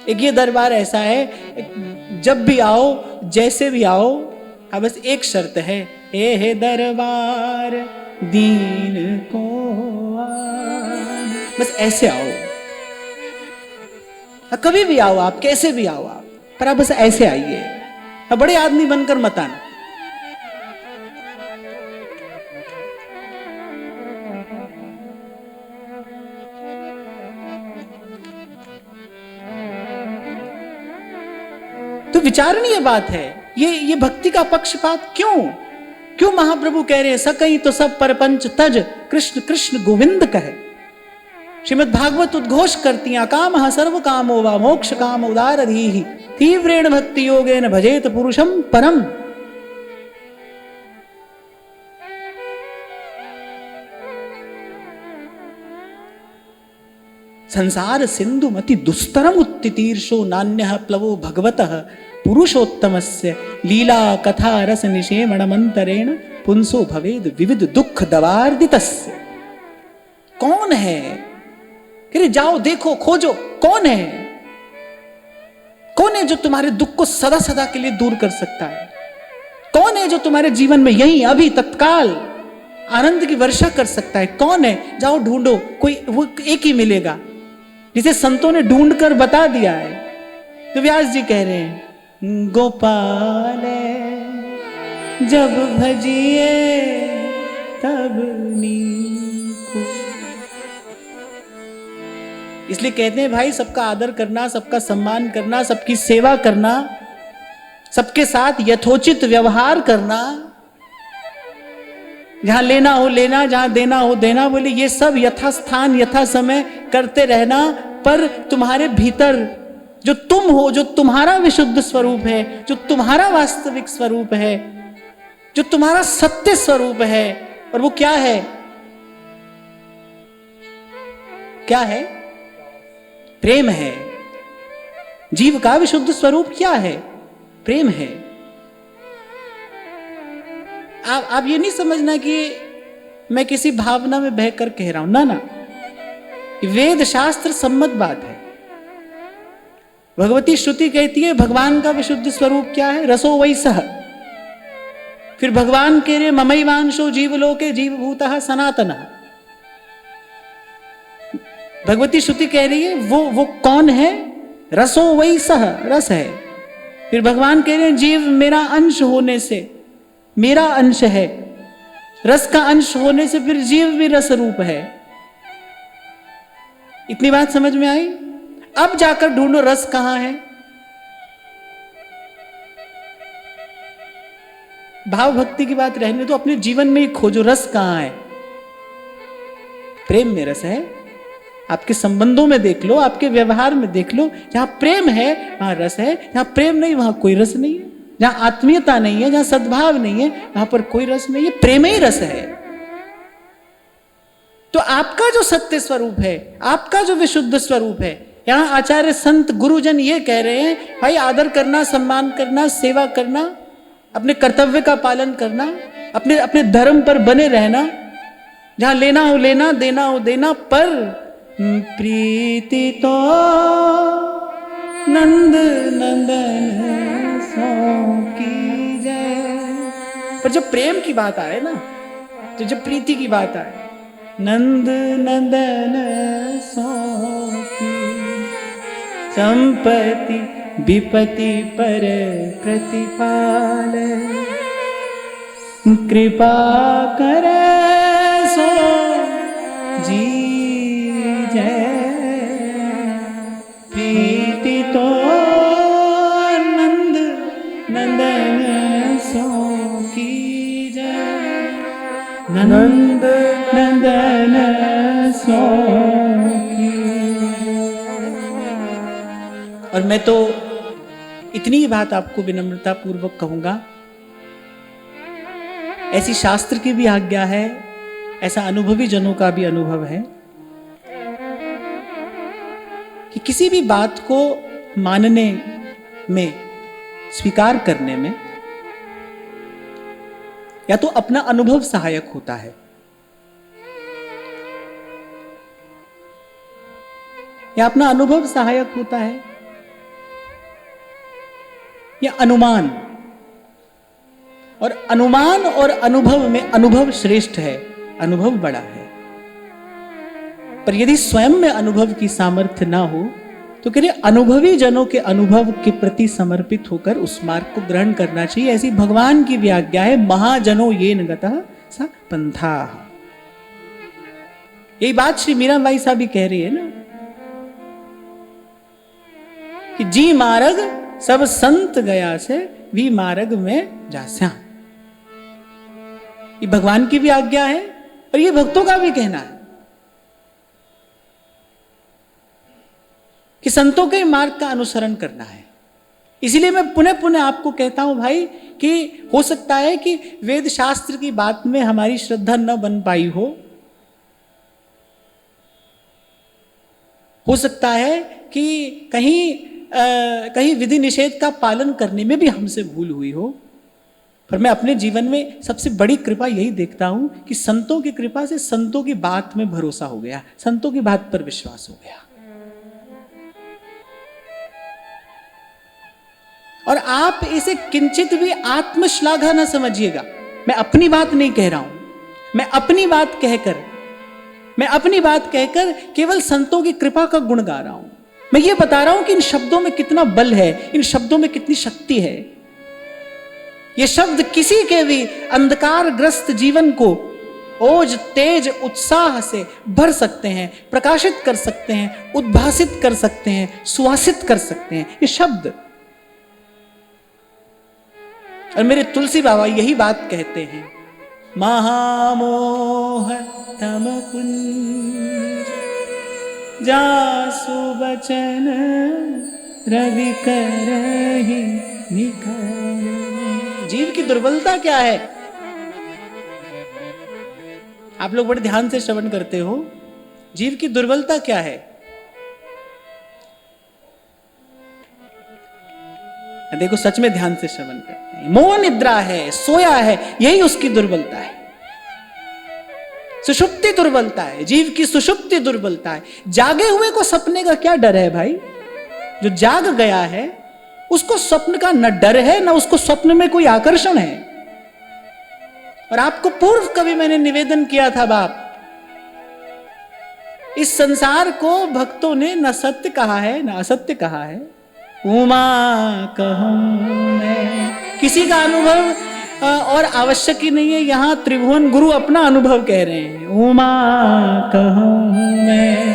एक ये दरबार ऐसा है, जब भी आओ, जैसे भी आओ, बस एक शर्त है, हे दरबार दीन को बस ऐसे आओ। कभी भी आओ आप, कैसे भी आओ आप, पर आप बस ऐसे आइए। बड़े आदमी बनकर मत आना। तो विचारणीय बात है ये भक्ति का पक्षपात क्यों महाप्रभु कह रहे हैं सकई तो सब परपंच तज कृष्ण कृष्ण गोविंद कहे। श्रीमद् भागवत उद्घोष करती काम सर्व कामो वा मोक्ष काम उदार धीहि तीव्रेण भक्ति योगेन भजेत पुरुषम परम। संसार सिंधु मति दुस्तरम उत्तीर्षो नान्यः प्लवो भगवतः पुरुषोत्तमस्य लीला कथा रस निषेमण मंतरेण पुंसो भवेद विविध दुख दवार्दितस्य। कौन है? अरे जाओ देखो खोजो, कौन है? कौन है जो तुम्हारे दुख को सदा सदा के लिए दूर कर सकता है? कौन है जो तुम्हारे जीवन में यही अभी तत्काल आनंद की वर्षा कर सकता है? कौन है? जाओ ढूंढो, कोई वो एक ही मिलेगा जिसे संतों ने ढूंढ कर बता दिया है। तो व्यास जी कह रहे हैं गोपाल जब भजिए तब नीको। इसलिए कहते हैं भाई, सबका आदर करना, सबका सम्मान करना, सबकी सेवा करना, सबके साथ यथोचित व्यवहार करना, जहां लेना हो लेना, जहां देना हो देना, बोले ये सब यथास्थान यथा समय करते रहना। पर तुम्हारे भीतर जो तुम हो, जो तुम्हारा विशुद्ध स्वरूप है, जो तुम्हारा वास्तविक स्वरूप है, जो तुम्हारा सत्य स्वरूप है, और वो क्या है? क्या है? प्रेम है। जीव का विशुद्ध स्वरूप क्या है? प्रेम है। आप ये नहीं समझना कि मैं किसी भावना में बहकर कह रहा हूं, ना। वेद शास्त्र सम्मत बात है। भगवती श्रुति कहती है भगवान का विशुद्ध स्वरूप क्या है? रसो वैसह। फिर भगवान कह रहे ममैवांशो जीवलोके जीवभूतः सनातनः। भगवती श्रुति कह रही है वो कौन है? रसो वैसह, रस है। फिर भगवान कह रहे हैं जीव मेरा अंश होने से मेरा अंश है। रस का अंश होने से फिर जीव भी रस रूप है। इतनी बात समझ में आई? अब जाकर ढूंढो रस कहां है। भाव भक्ति की बात रहने दो, अपने जीवन में ही खोजो रस कहां है। प्रेम में रस है। आपके संबंधों में देख लो, आपके व्यवहार में देख लो, जहां प्रेम है वहां रस है, जहां प्रेम नहीं वहां कोई रस नहीं है। जहां आत्मीयता नहीं है, जहां सद्भाव नहीं है, वहां पर कोई रस नहीं है। प्रेम ही रस है। तो आपका जो सत्य स्वरूप है, आपका जो विशुद्ध स्वरूप है, यहां आचार्य संत गुरुजन ये कह रहे हैं, भाई आदर करना, सम्मान करना, सेवा करना, अपने कर्तव्य का पालन करना, अपने अपने धर्म पर बने रहना, जहां लेना हो लेना, देना हो देना, पर प्रीति तो नंद नंदन सो की जय। पर जब प्रेम की बात आए ना, तो जब प्रीति की बात आए, नंद नंदन सो की संपत्ति विपत्ति पर प्रतिपाल कृपा करे सो जी जय। प्रीति तो नंद नंदन सो की जय। नंद नंदन सो की। और मैं तो इतनी ही बात आपको विनम्रता पूर्वक कहूंगा, ऐसी शास्त्र की भी आज्ञा है, ऐसा अनुभवी जनों का भी अनुभव है कि किसी भी बात को मानने में, स्वीकार करने में, या तो अपना अनुभव सहायक होता है, या अपना अनुभव सहायक होता है, या अनुमान। और अनुमान और अनुभव में अनुभव श्रेष्ठ है, अनुभव बड़ा है। पर यदि स्वयं में अनुभव की सामर्थ्य ना हो तो कह रहे अनुभवी जनों के अनुभव के प्रति समर्पित होकर उस मार्ग को ग्रहण करना चाहिए। ऐसी भगवान की भी आज्ञा है, महाजनो ये नगतः सा पंथा। यही बात श्री मीराबाई साहब भी कह रही है ना कि जी मार्ग सब संत गया से भी मार्ग में जास्या। ये भगवान की भी आज्ञा है और ये भक्तों का भी कहना है कि संतों के मार्ग का अनुसरण करना है। इसीलिए मैं पुनः पुनः आपको कहता हूं भाई कि हो सकता है कि वेद शास्त्र की बात में हमारी श्रद्धा न बन पाई हो सकता है कि कहीं विधि निषेध का पालन करने में भी हमसे भूल हुई हो, पर मैं अपने जीवन में सबसे बड़ी कृपा यही देखता हूं कि संतों की कृपा से संतों की बात में भरोसा हो गया, संतों की बात पर विश्वास हो गया। और आप इसे किंचित भी आत्मश्लाघा न समझिएगा। मैं अपनी बात नहीं कह रहा हूं, मैं अपनी बात कहकर केवल संतों की कृपा का गुण गा रहा हूं। मैं ये बता रहा हूं कि इन शब्दों में कितना बल है, इन शब्दों में कितनी शक्ति है। ये शब्द किसी के भी अंधकारग्रस्त जीवन को ओज तेज उत्साह से भर सकते हैं, प्रकाशित कर सकते हैं, उद्भासित कर सकते हैं, सुवासित कर सकते हैं ये शब्द। और मेरे तुलसी बाबा यही बात कहते हैं, महामोह तम कुंज जासु बचन रवि करहि निकर। जीव की दुर्बलता क्या है? आप लोग बड़े ध्यान से श्रवण करते हो। जीव की दुर्बलता क्या है? देखो सच में ध्यान से श्रवण करते हैं। मोह निद्रा है, सोया है, यही उसकी दुर्बलता है। सुषुप्ति दुर्बलता है, जीव की सुषुप्ति दुर्बलता है। जागे हुए को सपने का क्या डर है भाई? जो जाग गया है उसको स्वप्न का न डर है न उसको स्वप्न में कोई आकर्षण है। और आपको पूर्व कभी मैंने निवेदन किया था बाप, इस संसार को भक्तों ने न सत्य कहा है न असत्य कहा है। उमा कहूं मैं, किसी का अनुभव और आवश्यक ही नहीं है, यहाँ त्रिभुवन गुरु अपना अनुभव कह रहे हैं। उमा कहूँ मैं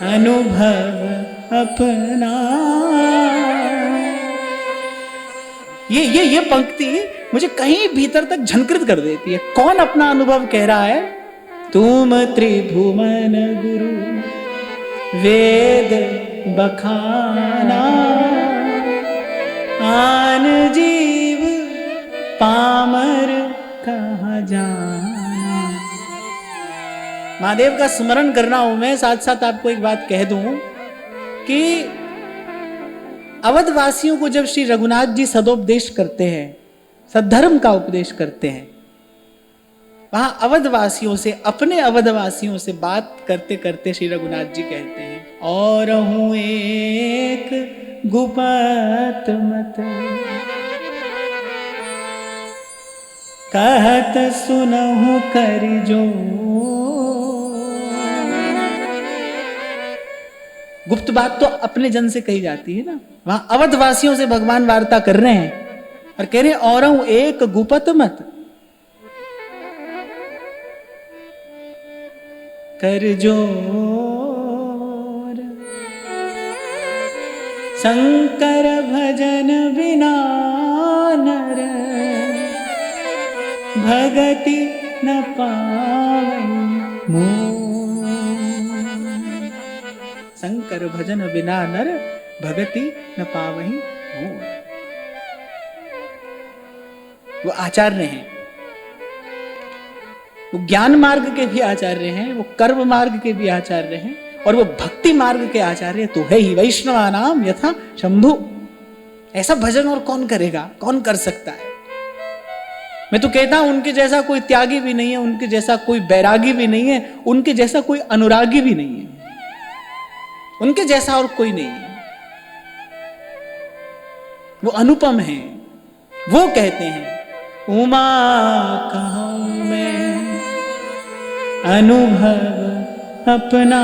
अनुभव अपना। ये पंक्ति मुझे कहीं भीतर तक झंकृत कर देती है। कौन अपना अनुभव कह रहा है? तुम त्रिभुवन गुरु वेद बखाना, आन जीव पामर कहाँ जाना। महादेव का स्मरण कर रहा हूं मैं, साथ साथ आपको एक बात कह दूं कि अवधवासियों को जब श्री रघुनाथ जी सदोपदेश करते हैं, सद्धर्म का उपदेश करते हैं, वहां अवधवासियों से, अपने अवधवासियों से बात करते करते श्री रघुनाथ जी कहते हैं, और हूं एक गुपत मत, कहत सुनहु कर जो। गुप्त बात तो अपने जन से कही जाती है ना, वहां अवधवासियों से भगवान वार्ता कर रहे हैं और कह रहे और हूं एक गुपत मत, कर जोर, शंकर भजन बिना नर, भगति न पावै मोर। शंकर भजन बिना नर, भगति न पावै मोर। वो आचार्य हैं, वो ज्ञान मार्ग के भी आचार्य हैं, वो कर्म मार्ग के भी आचार्य हैं, और वो भक्ति मार्ग के आचार्य तो है ही। वैष्णवानाम यथा शंभु। ऐसा भजन और कौन करेगा, कौन कर सकता है? मैं तो कहता हूं उनके जैसा कोई त्यागी भी नहीं है, उनके जैसा कोई बैरागी भी नहीं है, उनके जैसा कोई अनुरागी भी नहीं है, उनके जैसा और कोई नहीं है। वो अनुपम है। वो कहते हैं उमा कहूं मैं अनुभव अपना,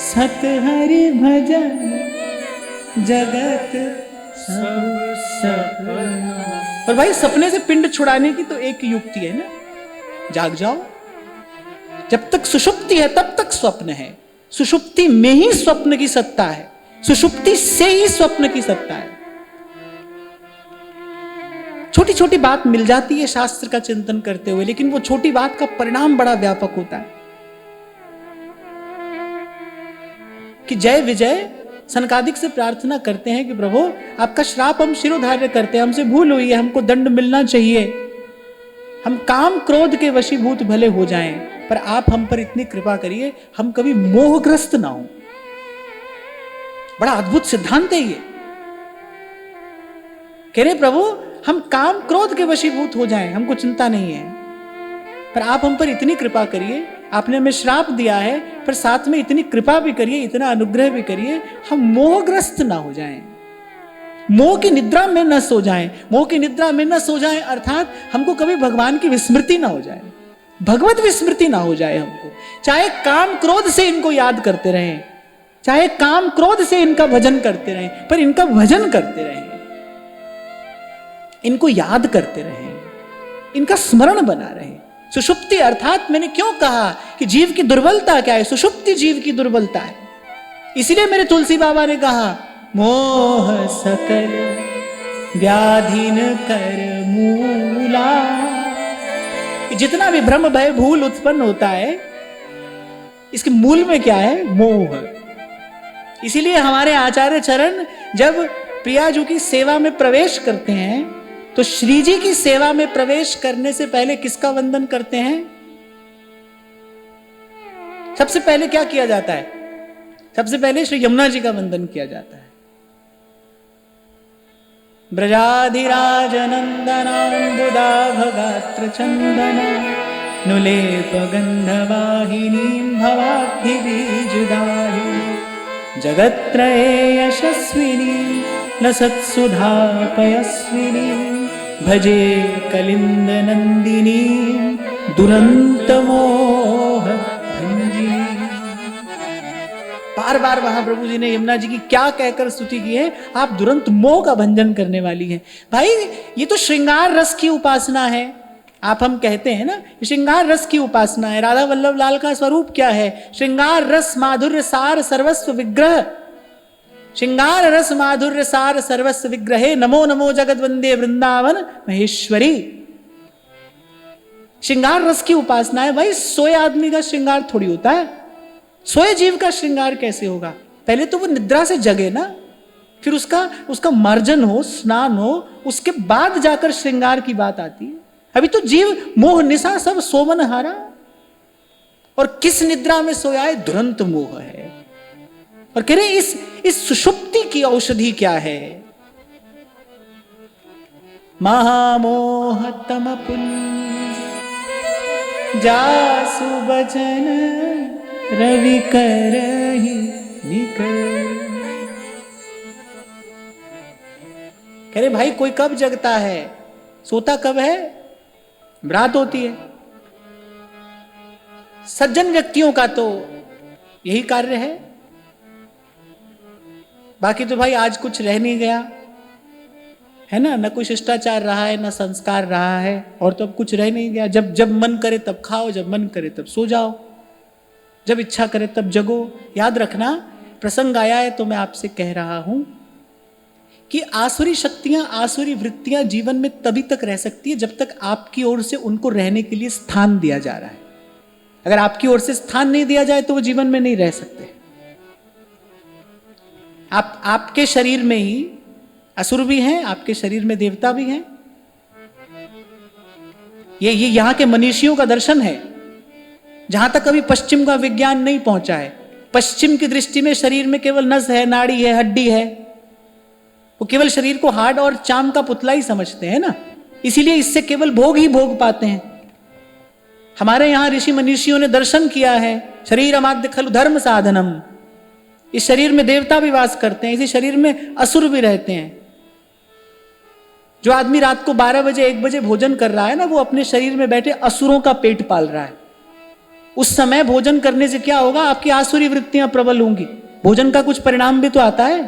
सत हरि भजन जगत सब सपना। और भाई सपने से पिंड छुड़ाने की तो एक युक्ति है ना, जाग जाओ। जब तक सुषुप्ति है तब तक स्वप्न है, सुषुप्ति में ही स्वप्न की सत्ता है, सुषुप्ति से ही स्वप्न की सत्ता है। छोटी छोटी बात मिल जाती है शास्त्र का चिंतन करते हुए, लेकिन वो छोटी बात का परिणाम बड़ा व्यापक होता है। कि जय विजय सनकादिक से प्रार्थना करते हैं कि प्रभु आपका श्राप हम शिरोधार्य करते हैं, हमसे भूल हुई है, हमको दंड मिलना चाहिए, हम काम क्रोध के वशीभूत भले हो जाएं, पर आप हम पर इतनी कृपा करिए हम कभी मोहग्रस्त ना हो। बड़ा अद्भुत सिद्धांत है ये। कह रहे प्रभु हम काम क्रोध के वशीभूत हो जाएं, हमको चिंता नहीं है, पर आप हम पर इतनी कृपा करिए, आपने हमें श्राप दिया है पर साथ में इतनी कृपा भी करिए, इतना अनुग्रह भी करिए, हम मोहग्रस्त ना हो जाएं, मोह की निद्रा में न सो जाएं। मोह की निद्रा में न सो जाएं अर्थात हमको कभी भगवान की विस्मृति ना हो जाए, भगवत विस्मृति ना हो जाए हमको। चाहे काम क्रोध से इनको याद करते रहें, चाहे काम क्रोध से इनका भजन करते रहें, पर इनका भजन करते रहें, इनको याद करते रहें, इनका स्मरण बना रहे। सुषुप्ति अर्थात मैंने क्यों कहा कि जीव की दुर्बलता क्या है? सुषुप्ति जीव की दुर्बलता है। इसीलिए मेरे तुलसी बाबा ने कहा मोह सकल व्याधिन कर मूला। जितना भी भ्रम भय भूल उत्पन्न होता है इसके मूल में क्या है? मोह। इसीलिए हमारे आचार्य चरण जब प्रियाजू की सेवा में प्रवेश करते हैं तो श्री जी की सेवा में प्रवेश करने से पहले किसका वंदन करते हैं? सबसे पहले क्या किया जाता है? सबसे पहले श्री यमुना जी का वंदन किया जाता है। ब्रजाधिराज नंदनाम्बुदा भगात्र चंदना नुलेप गंधवाहिनी भवाब्धिबीजदायिनी जगत्त्रये यशस्विनी लसत्सुधा पयस्विनी भजे कलिंद नंदिनी दुरंत मोह भंजिनी। बार बार महाप्रभु जी ने यमुना जी की क्या कहकर स्तुति की है, आप दुरंत मोह का भंजन करने वाली हैं। भाई ये तो श्रृंगार रस की उपासना है। आप हम कहते हैं ना श्रृंगार रस की उपासना है। राधा वल्लभ लाल का स्वरूप क्या है? श्रृंगार रस माधुर्य सार सर्वस्व विग्रह। श्रृंगार रस माधुर्य सार सर्वस्व विग्रहे नमो नमो जगत वंदे वृंदावन महेश्वरी। श्रृंगार रस की उपासना है। भाई सोए आदमी का श्रृंगार थोड़ी होता है। सोए जीव का श्रृंगार कैसे होगा? पहले तो वो निद्रा से जगे ना, फिर उसका मार्जन हो, स्नान हो, उसके बाद जाकर श्रृंगार की बात आती है। अभी तो जीव मोह निशा सब सोमन हारा, और किस निद्रा में सोया है? दुरंत मोह है। और कह रहे इस सुषुप्ति की औषधि क्या है? महामोह तम पुंज जासु बचन रवि करहि निकर। कह रहे भाई कोई कब जगता है? सोता कब है? रात होती है। सज्जन व्यक्तियों का तो यही कार्य है। बाकी तो भाई आज कुछ रह नहीं गया है ना, न कोई शिष्टाचार रहा है, न संस्कार रहा है, और तो अब कुछ रह नहीं गया। जब मन करे तब खाओ, जब मन करे तब सो जाओ, जब इच्छा करे तब जगो। याद रखना, प्रसंग आया है तो मैं आपसे कह रहा हूं कि आसुरी शक्तियां, आसुरी वृत्तियां जीवन में तभी तक रह सकती है जब तक आपकी ओर से उनको रहने के लिए स्थान दिया जा रहा है। अगर आपकी ओर से स्थान नहीं दिया जाए तो वो जीवन में नहीं रह सकते। आपके शरीर में ही असुर भी हैं, आपके शरीर में देवता भी हैं। ये यहां के मनीषियों का दर्शन है, जहां तक अभी पश्चिम का विज्ञान नहीं पहुंचा है। पश्चिम की दृष्टि में शरीर में केवल नस है, नाड़ी है, हड्डी है। वो केवल शरीर को हाड़ और चाम का पुतला ही समझते हैं ना, इसीलिए इससे केवल भोग ही भोग पाते हैं। हमारे यहां ऋषि मनीषियों ने दर्शन किया है, शरीरमाद्य खलु धर्म साधनम। इस शरीर में देवता भी वास करते हैं, इसी शरीर में असुर भी रहते हैं। जो आदमी रात को 12 बजे 1 बजे भोजन कर रहा है ना, वो अपने शरीर में बैठे असुरों का पेट पाल रहा है। उस समय भोजन करने से क्या होगा? आपकी आसुरी वृत्तियां प्रबल होंगी। भोजन का कुछ परिणाम भी तो आता है।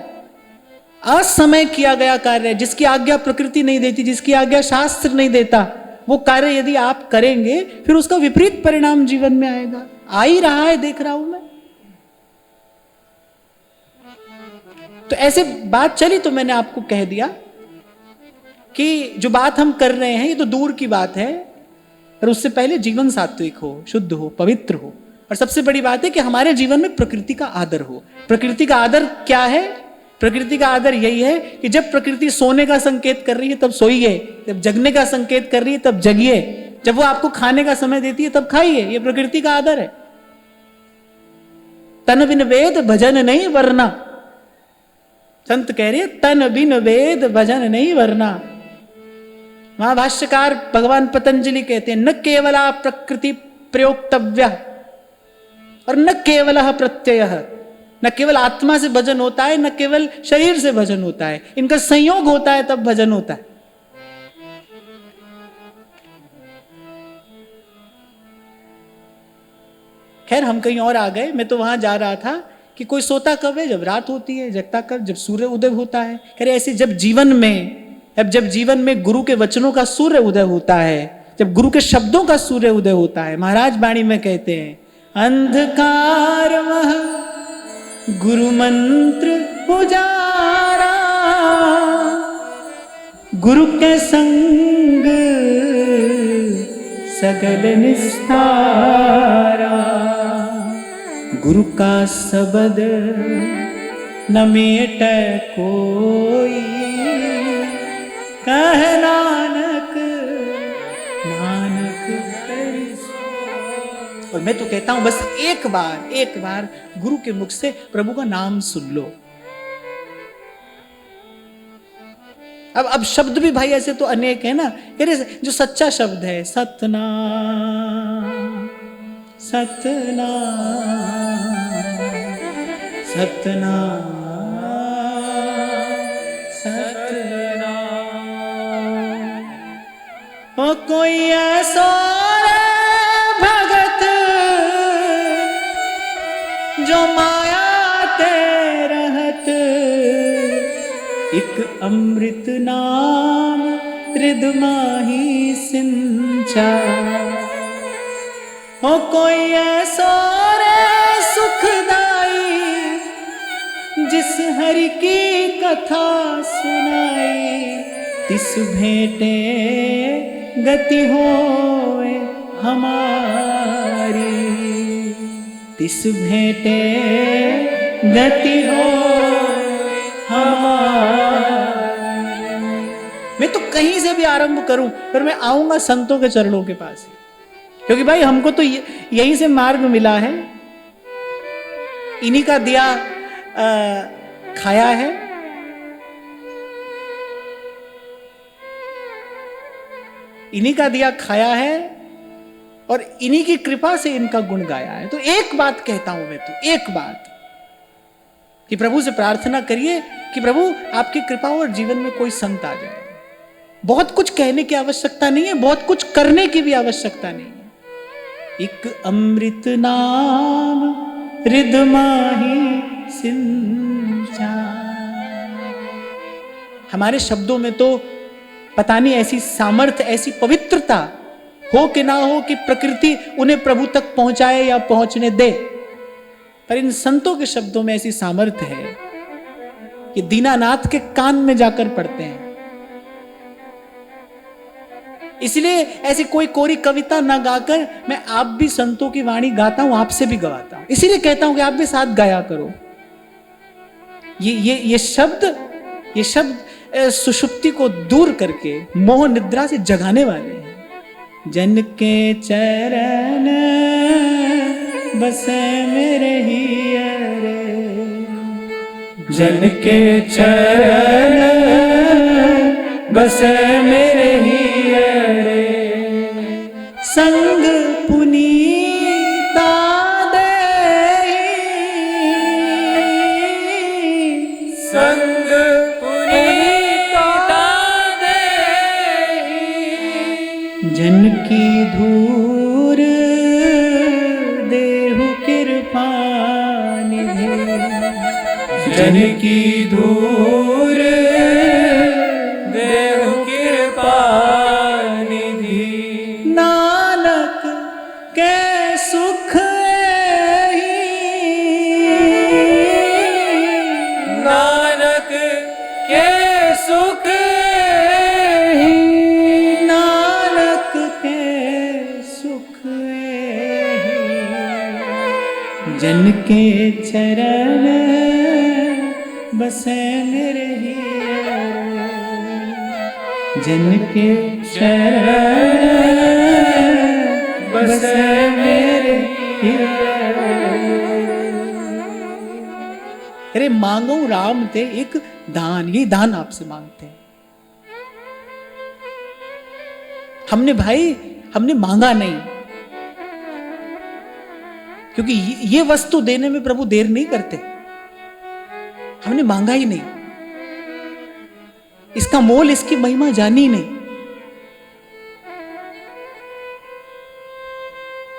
असमय किया गया कार्य, जिसकी आज्ञा प्रकृति नहीं देती, जिसकी आज्ञा शास्त्र नहीं देता, वो कार्य यदि आप करेंगे फिर उसका विपरीत परिणाम जीवन में आएगा। आ ही रहा है, देख रहा हूं मैं। तो ऐसे बात चली तो मैंने आपको कह दिया कि जो बात हम कर रहे हैं ये तो दूर की बात है, पर उससे पहले जीवन सात्विक हो, शुद्ध हो, पवित्र हो। और सबसे बड़ी बात है कि हमारे जीवन में प्रकृति का आदर हो। प्रकृति का आदर क्या है? प्रकृति का आदर यही है कि जब प्रकृति सोने का संकेत कर रही है तब सोइए, जब जगने का संकेत कर रही है तब जगिए, जब वो आपको खाने का समय देती है तब खाइए। ये प्रकृति का आदर है। तन बिन वेद भजन नहीं वरना, संत कह रहे तन बिन वेद भजन नहीं वरना। महाभाष्यकार भगवान पतंजलि कहते हैं न केवला प्रकृति प्रयोक्तव्य और न केवल प्रत्यय। न केवल आत्मा से भजन होता है, न केवल शरीर से भजन होता है, इनका संयोग होता है तब भजन होता है। खैर हम कहीं और आ गए। मैं तो वहां जा रहा था कि कोई सोता कब है? जब रात होती है। जगता कब? जब सूर्य उदय होता है। कह रहे ऐसे जब जीवन में गुरु के वचनों का सूर्य उदय होता है, जब गुरु के शब्दों का सूर्य उदय होता है, महाराज वाणी में कहते हैं अंधकार मह गुरु मंत्र पुजारा, गुरु के संग सगल निस्तारा, गुरु का शब्द न मेट कोई, कह नानक नानक और मैं तो कहता हूं बस एक बार गुरु के मुख से प्रभु का नाम सुन लो। अब शब्द भी भाई ऐसे तो अनेक है ना। जो सच्चा शब्द है सतनाम सतनाम सतनाम सतनाम। ओ कोई ऐसा जो माया एक अमृत नाम हृदय माही सिंचा। हो कोई ऐसा रे सुखदाई जिस हरि की कथा सुनाई, तिस भेंटे गति होए हमारी, तिस भेंटे गति होए हमारी। मैं तो कहीं से भी आरंभ करूं पर मैं आऊंगा संतों के चरणों के पास ही, क्योंकि भाई हमको तो यहीं से मार्ग मिला है, इन्हीं का दिया खाया है। इन्हीं का दिया खाया है और इन्हीं की कृपा से इनका गुण गाया है। तो एक बात कहता हूं मैं, तो एक बात कि प्रभु से प्रार्थना करिए कि प्रभु आपकी कृपा और जीवन में कोई संत आ जाए। बहुत कुछ कहने की आवश्यकता नहीं है, बहुत कुछ करने की भी आवश्यकता नहीं है। एक अमृत नाम हृदय माही सिंचा। हमारे शब्दों में तो पता नहीं ऐसी सामर्थ्य, ऐसी पवित्रता हो कि ना हो कि प्रकृति उन्हें प्रभु तक पहुंचाए या पहुंचने दे, पर इन संतों के शब्दों में ऐसी सामर्थ्य है कि दीनानाथ के कान में जाकर पड़ते हैं। इसलिए ऐसी कोई कोरी कविता ना गाकर मैं आप भी संतों की वाणी गाता हूं, आपसे भी गवाता हूं। इसीलिए कहता हूं कि आप भी साथ गाया करो। ये शब्द सुषुप्ति को दूर करके मोह निद्रा से जगाने वाले हैं। जन के चरण बसे मेरे हियरे, जन के चरण बसे मेरे हियरे, संग पुनीता देहि, संग पुनीता देहि, जन की धूर देहु कृपा निधि, जन की धूर देहु कृपा निधि, नानक के सुख एहि, नानक के सुख एहि, नानक के सुख एहि, जन के चरण बसे मेरे हियरे, जन के चरण बसे मेरे हियरे। अरे मांगो राम ते एक दान, ये दान आपसे मांगते हैं। हमने मांगा नहीं, क्योंकि ये वस्तु देने में प्रभु देर नहीं करते। हमने मांगा ही नहीं, इसका मोल, इसकी महिमा जानी नहीं।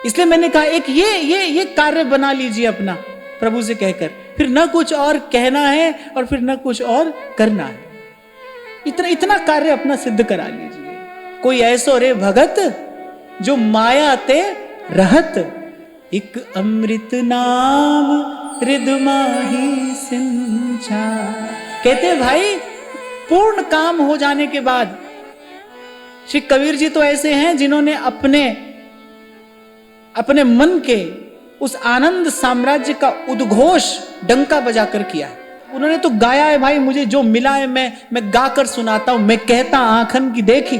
इसलिए मैंने कहा एक ये कार्य बना लीजिए अपना, प्रभु से कहकर, फिर न कुछ और कहना है और फिर न कुछ और करना है। इतना कार्य अपना सिद्ध करा लीजिए। कोई ऐसो रे भगत जो माया ते रहत, एक अमृत नाम हृदय माही सिंचा। कहते भाई पूर्ण काम हो जाने के बाद, श्री कबीर जी तो ऐसे हैं जिन्होंने अपने मन के उस आनंद साम्राज्य का उद्घोष डंका बजाकर किया है। उन्होंने तो गाया है भाई, मुझे जो मिला है मैं गाकर सुनाता हूं। मैं कहता आंखन की देखी।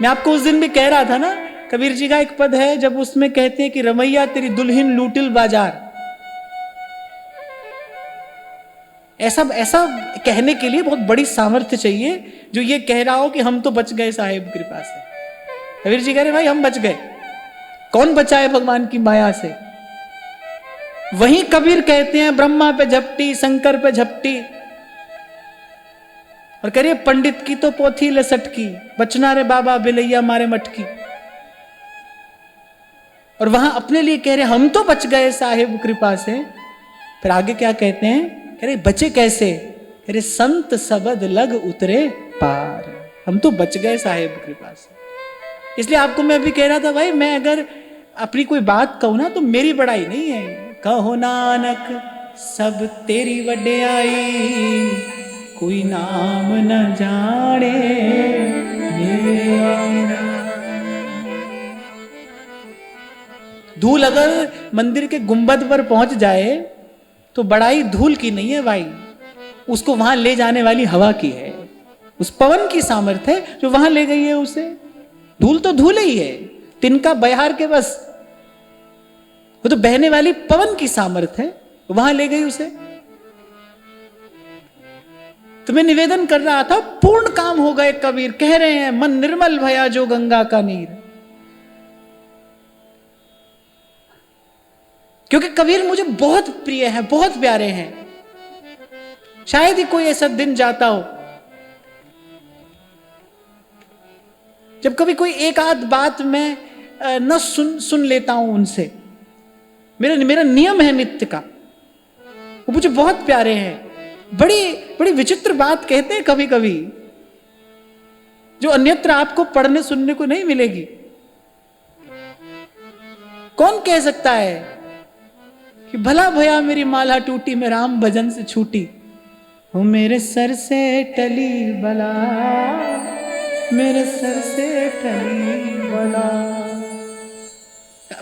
मैं आपको उस दिन भी कह रहा था ना, कबीर जी का एक पद है जब उसमें कहते हैं कि रमैया तेरी दुल्हन लूटिल बाजार। ऐसा कहने के लिए बहुत बड़ी सामर्थ्य चाहिए, जो ये कह रहा हो कि हम तो बच गए साहिब कृपा से। कबीर जी कह रहे भाई हम बच गए, कौन बचाए भगवान की माया से। वहीं कबीर कहते हैं ब्रह्मा पे झपटी, शंकर पे झपटी, और कह रही पंडित की तो पोथी लसटकी, बचना रे बाबा बिलैया मारे मटकी। और वहां अपने लिए कह रहे हम तो बच गए साहिब कृपा से। फिर आगे क्या कहते हैं, कह रहे बचे कैसे, अरे संत सबद लग उतरे पार। हम तो बच गए साहेब कृपा से। इसलिए आपको मैं अभी कह रहा था भाई, मैं अगर अपनी कोई बात कहूं ना तो मेरी बड़ाई नहीं है। कहो नानक सब तेरी वड्याई, कोई नाम न जाने मेरा। धूल अगर मंदिर के गुंबद पर पहुंच जाए तो बड़ाई धूल की नहीं है भाई, उसको वहां ले जाने वाली हवा की है, उस पवन की सामर्थ्य है जो वहां ले गई है उसे। धूल तो धूल ही है, तिनका बहार के बस, वो तो बहने वाली पवन की सामर्थ्य है, वहां ले गई उसे। तो मैं निवेदन कर रहा था, पूर्ण काम हो गए कबीर, कह रहे हैं मन निर्मल भया जो गंगा का नीर। क्योंकि कबीर मुझे बहुत प्रिय है, बहुत प्यारे हैं। शायद ही कोई ऐसा दिन जाता हो जब कभी कोई एक आध बात मैं न सुन लेता हूं उनसे। मेरा नियम है नित्य का, वो मुझे बहुत प्यारे हैं। बड़ी बड़ी विचित्र बात कहते हैं कभी कभी, जो अन्यत्र आपको पढ़ने सुनने को नहीं मिलेगी। कौन कह सकता है कि भला भया मेरी माला टूटी, मैं राम भजन से छूटी, वो मेरे सर से टली बला, मेरे सर से टली बला।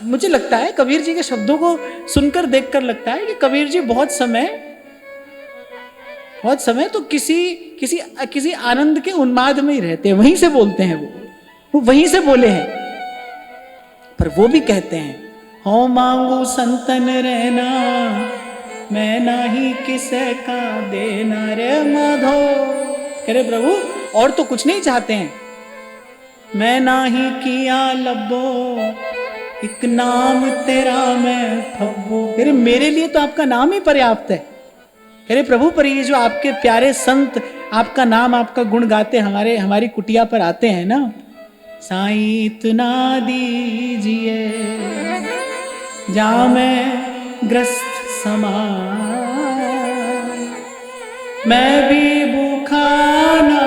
मुझे लगता है कबीर जी के शब्दों को सुनकर देखकर लगता है कि कबीर जी बहुत समय तो किसी आनंद के उन्माद में ही रहते हैं, वहीं से बोलते हैं, वो वहीं से बोले हैं। पर वो भी कहते हैं, हो मांगू संतन रहना, मैं नाही किसे का देना रे माधो। कह रहे प्रभु और तो कुछ नहीं चाहते हैं, मैं नाही किया लब्बो, एक नाम तेरा मैं फब्बो। कह रहे मेरे लिए तो आपका नाम ही पर्याप्त है। कह रहे प्रभु पर ये जो आपके प्यारे संत आपका नाम आपका गुण गाते हमारी कुटिया पर आते हैं ना, साईं इतना दीजिए जा मैं ग्रस्त समा, मैं भी भूखा ना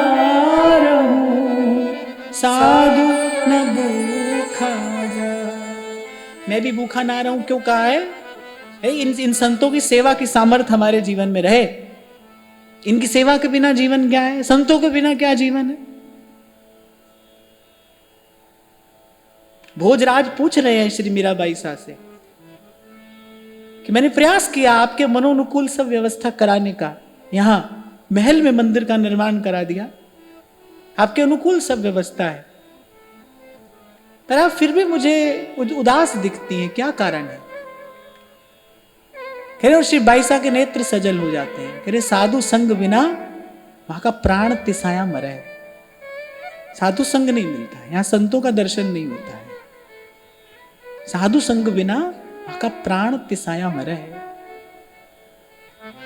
रहूं, साधु न भूखा जा। मैं भी भूखा ना रहूं क्यों कहा है? इन संतों की सेवा की सामर्थ्य हमारे जीवन में रहे। इनकी सेवा के बिना जीवन क्या है? संतों के बिना क्या जीवन है? भोजराज पूछ रहे हैं श्री मीराबाई शाह से कि मैंने प्रयास किया आपके मनोनुकूल सब व्यवस्था कराने का, यहां महल में मंदिर का निर्माण करा दिया, आपके अनुकूल सब व्यवस्था है, पर आप फिर भी मुझे उदास दिखती हैं, क्या कारण है? कह रहे श्री बाई शाह के नेत्र सजल हो जाते हैं। कह रहे साधु संग बिना वहां का प्राण तिसाया मरा है। साधु संग नहीं मिलता है, यहां संतों का दर्शन नहीं होता है। साधु संग बिना वहां का प्राण तिसाया मरा है,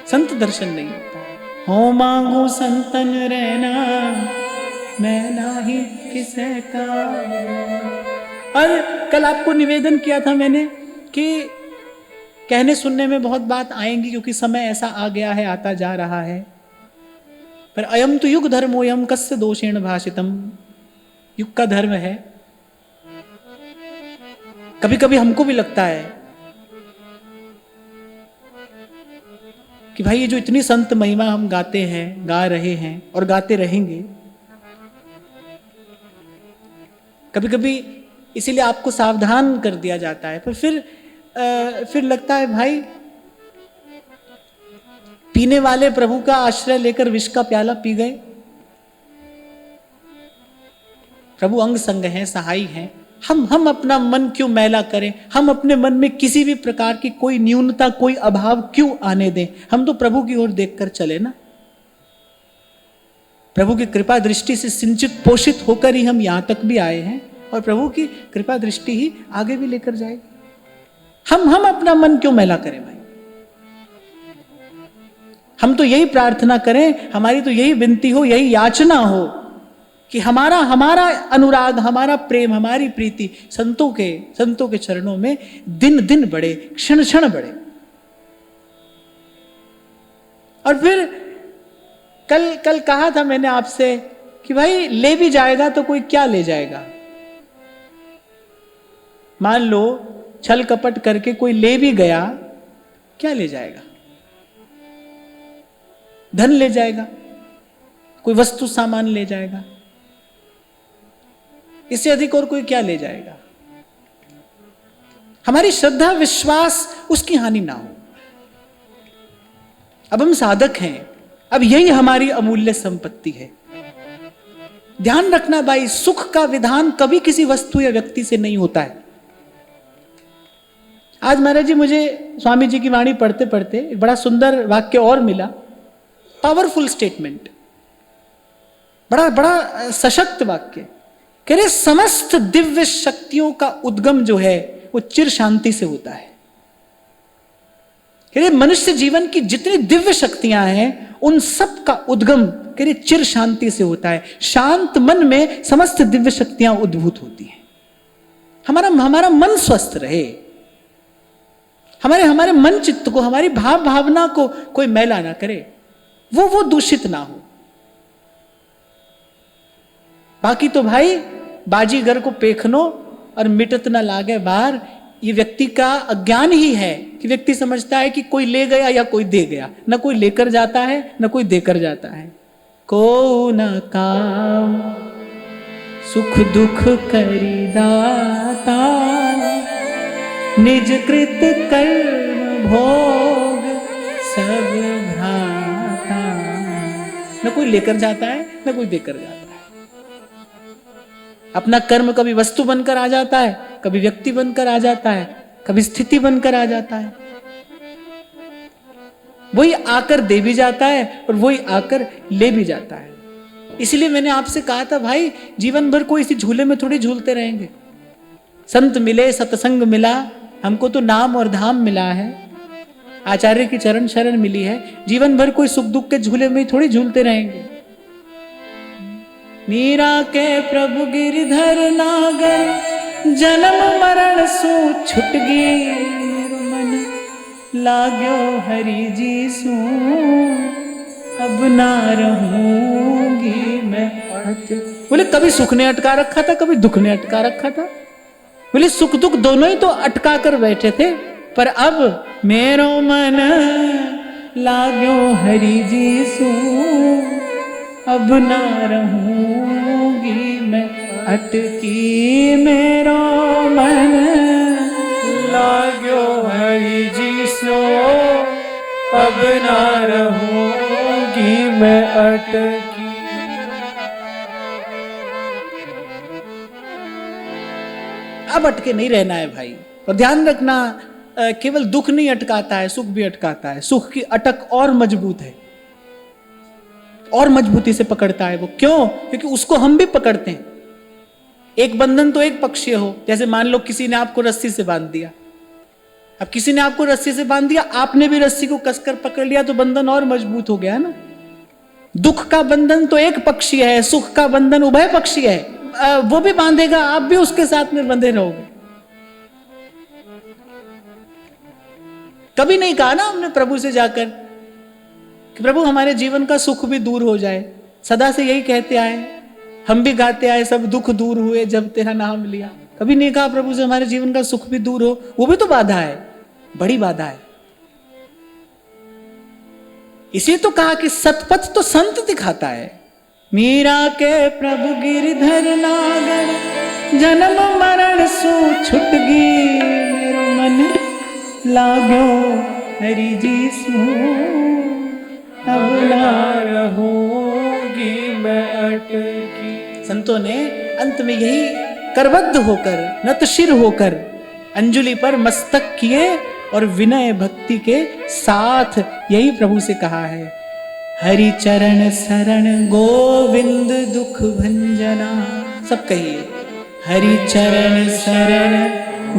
संत दर्शन नहीं होता है। हो मांगू संतन रहना, मैं नाही किसे का। और कल आपको निवेदन किया था मैंने कि कहने सुनने में बहुत बात आएंगी, क्योंकि समय ऐसा आ गया है, आता जा रहा है। पर अयम तो युग धर्मोयम कस्य दोषेण भाषितम, युग का धर्म है। कभी कभी हमको भी लगता है कि भाई ये जो इतनी संत महिमा हम गाते हैं, गा रहे हैं और गाते रहेंगे, कभी कभी इसीलिए आपको सावधान कर दिया जाता है। पर फिर लगता है भाई पीने वाले प्रभु का आश्रय लेकर विष का प्याला पी गए। प्रभु अंग संग हैं, सहाय हैं। हम अपना मन क्यों मैला करें? हम अपने मन में किसी भी प्रकार की कोई न्यूनता, कोई अभाव क्यों आने दें? हम तो प्रभु की ओर देखकर चले ना। प्रभु की कृपा दृष्टि से सिंचित पोषित होकर ही हम यहां तक भी आए हैं, और प्रभु की कृपा दृष्टि ही आगे भी लेकर जाएगी। हम अपना मन क्यों मैला करें भाई? हम तो यही प्रार्थना करें, हमारी तो यही विनती हो, यही याचना हो कि हमारा अनुराग, हमारा प्रेम, हमारी प्रीति संतों के चरणों में दिन दिन बढ़े, क्षण क्षण बढ़े। और फिर कल कहा था मैंने आपसे कि भाई ले भी जाएगा तो कोई क्या ले जाएगा। मान लो छल कपट करके कोई ले भी गया, क्या ले जाएगा? धन ले जाएगा, कोई वस्तु सामान ले जाएगा, इससे अधिक और कोई क्या ले जाएगा? हमारी श्रद्धा विश्वास उसकी हानि ना हो। अब हम साधक हैं, अब यही हमारी अमूल्य संपत्ति है। ध्यान रखना भाई, सुख का विधान कभी किसी वस्तु या व्यक्ति से नहीं होता है। आज महाराज जी मुझे स्वामी जी की वाणी पढ़ते पढ़ते एक बड़ा सुंदर वाक्य और मिला, पावरफुल स्टेटमेंट, बड़ा बड़ा सशक्त वाक्य। कह रहे समस्त दिव्य शक्तियों का उद्गम जो है वो चिर शांति से होता है। कह रहे मनुष्य जीवन की जितनी दिव्य शक्तियां हैं उन सब का उद्गम कह रहे चिर शांति से होता है। शांत मन में समस्त दिव्य शक्तियां उद्भूत होती हैं। हमारा मन स्वस्थ रहे, हमारे मन चित्त को, हमारी भावना को कोई मैला ना करे, वो दूषित ना हो। बाकी तो भाई बाजीगर को पेखनो और मिटत ना लागे बाहर, ये व्यक्ति का अज्ञान ही है कि व्यक्ति समझता है कि कोई ले गया या कोई दे गया। न कोई लेकर जाता है न कोई देकर जाता है। को न काम सुख दुख करी दाता, निज कृत कर्म भोग सब भ्राता। न कोई लेकर जाता है न कोई देकर जाता है। अपना कर्म कभी वस्तु बनकर आ जाता है, कभी व्यक्ति बनकर आ जाता है, कभी स्थिति बनकर आ जाता है। वही आकर दे भी जाता है और वही आकर ले भी जाता है। इसलिए मैंने आपसे कहा था भाई, जीवन भर कोई इसी झूले में थोड़ी झूलते रहेंगे। संत मिले, सत्संग मिला, हमको तो नाम और धाम मिला है, आचार्य की चरण शरण मिली है। जीवन भर कोई सुख दुख के झूले में थोड़ी झूलते रहेंगे। मीरा के प्रभु गिरधर नागर, जन्म मरण सु छुटगी, मन लाग्यो हरि जी सू, अब ना रहूंगी मैं। बोले कभी सुख ने अटका रखा था, कभी दुख ने अटका रखा था। बोले सुख दुख दोनों ही तो अटका कर बैठे थे, पर अब मेरो मन लाग्यो हरि जी सू, अब ना रहूंगी मैं अटकी। मेरो मन लाग्यो हरि जी सो, अब ना रहूंगी मैं अटकी। अब अटके नहीं रहना है भाई। और ध्यान रखना, केवल दुख नहीं अटकाता है, सुख भी अटकाता है। सुख की अटक और मजबूत है, और मजबूती से पकड़ता है वो। क्यों? क्योंकि उसको हम भी पकड़ते हैं। एक बंधन तो एक पक्षीय हो, जैसे मान लो किसी ने आपको रस्सी से बांध दिया। अब किसी ने आपको रस्सी से बांध दिया, आपने भी रस्सी को कसकर पकड़ लिया, तो बंधन और मजबूत हो गया ना। दुख का बंधन तो एक पक्षीय है, सुख का बंधन उभय पक्षीय है। वो भी बांधेगा, आप भी उसके साथ में बंधे रहोगे। कभी नहीं कहा ना हमने प्रभु से जाकर कि प्रभु हमारे जीवन का सुख भी दूर हो जाए। सदा से यही कहते आए, हम भी गाते आए, सब दुख दूर हुए जब तेरा नाम लिया। कभी नहीं कहा प्रभु से हमारे जीवन का सुख भी दूर हो। वो भी तो बाधा है, बड़ी बाधा है। इसी तो कहा कि सतपथ तो संत दिखाता है। मीरा के प्रभु गिरधर नागर, जन्म मरण सु छुटगी, मेरो मन लाग्यो हरि जी सू, अब ना रहूंगी मैं अटकी। संतों ने अंत में यही करबद्ध होकर, नतशिर होकर, अंजुलि पर मस्तक किए और विनय भक्ति के साथ यही प्रभु से कहा है, हरि चरण शरण गोविंद दुख भंजना। सब कहिए, हरि चरण शरण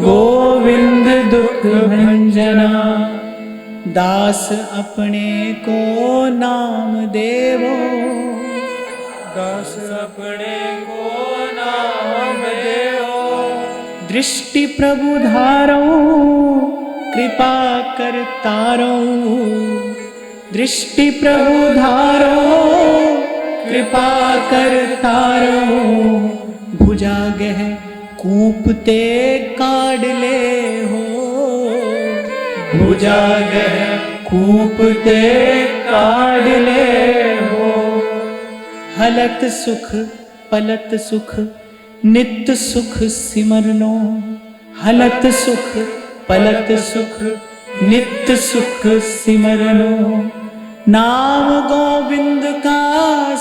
गोविंद दुख भंजना, दास अपने को नाम देवो, दास अपने को नाम देवो, दृष्टि प्रभु धारो कृपा कर तारो, दृष्टि प्रभु धारो कृपा कर तारो, भुजा गह कूपते काढ़ ले हो, भुजा गह कूपते काढ़ ले हो। हलत सुख पलत सुख नित्य सुख सिमरनो, हलत सुख पलत सुख नित्य सुख सिमरनो। नाम गोविंद का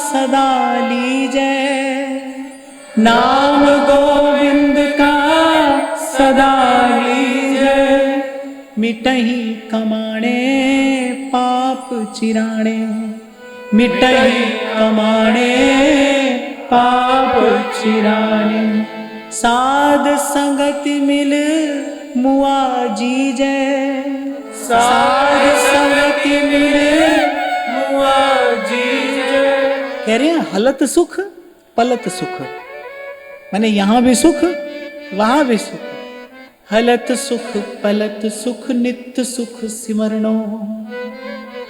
सदा लीजै, नाम गोविंद का सदा लीजै। मिटहि कमाणे पाप चिराणे, मिटहि कमाणे पाप चिराणे। साध संगति मिल मुआ जीजै, साध संगति मिल मुआ जीजै। कह रहे हैं हलत सुख पलत सुख, माने यहां भी सुख वहां भी सुख। हलत सुख पलत सुख नित्य सुख सिमरनो,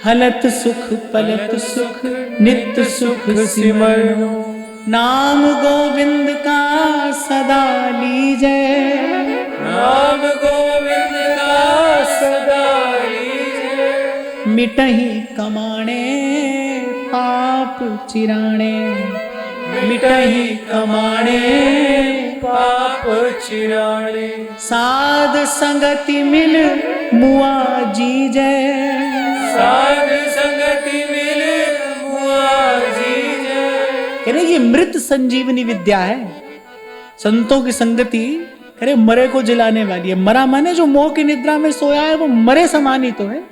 हलत सुख पलत सुख नित्य सुख सिमरनो। नाम गोविंद का सदा लीजै, नाम गोविंद का सदा लीजै। मिटहि कमाणे पाप चिराणे, मिटहि कमाणे पाप चिराणे। साध संगति मिल मुआ जीजै, साध संगति मिल मुआ जीजै। कह रहे ये मृत संजीवनी विद्या है। संतों की संगति कह रहे मरे को जिलाने वाली है। मरा माने जो मोह की निद्रा में सोया है वो मरे समान ही तो है।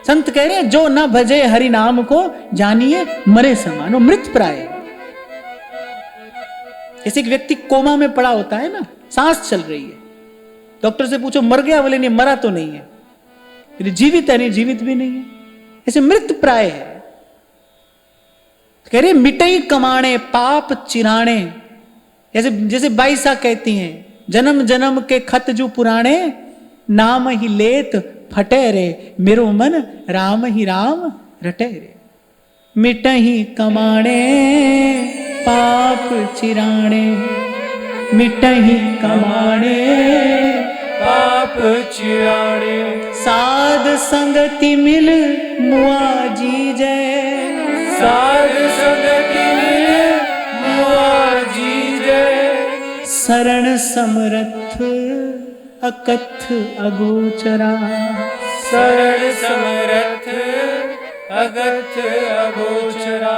संत कह रहे हैं जो न भजे हरि नाम को जानिए मरे समान, वो मृत प्राय है। किसी व्यक्ति कोमा में पड़ा होता है ना, सांस चल रही है, डॉक्टर से पूछो मर गया, बोले नहीं मरा तो नहीं है, फिर जीवित है, नहीं जीवित भी नहीं है, ऐसे मृत प्राय है। कह रहे मिटई कमाणे पाप चिराणे, जैसे जैसे बाईसा कहती हैं जन्म जन्म के खत जो पुराणे, नाम ही लेत फटे रे मेरो मन राम ही राम रटे रे। मिटही कमाणे पाप चिराणे, मिटही कमाणे पाप चिराणे। साध संगति मिल मुआ जीजै, साध संगति मिल मुआ जीजै। शरण समरथ अकथ अगोचरा, शरण समरथ अगथ अगोचरा।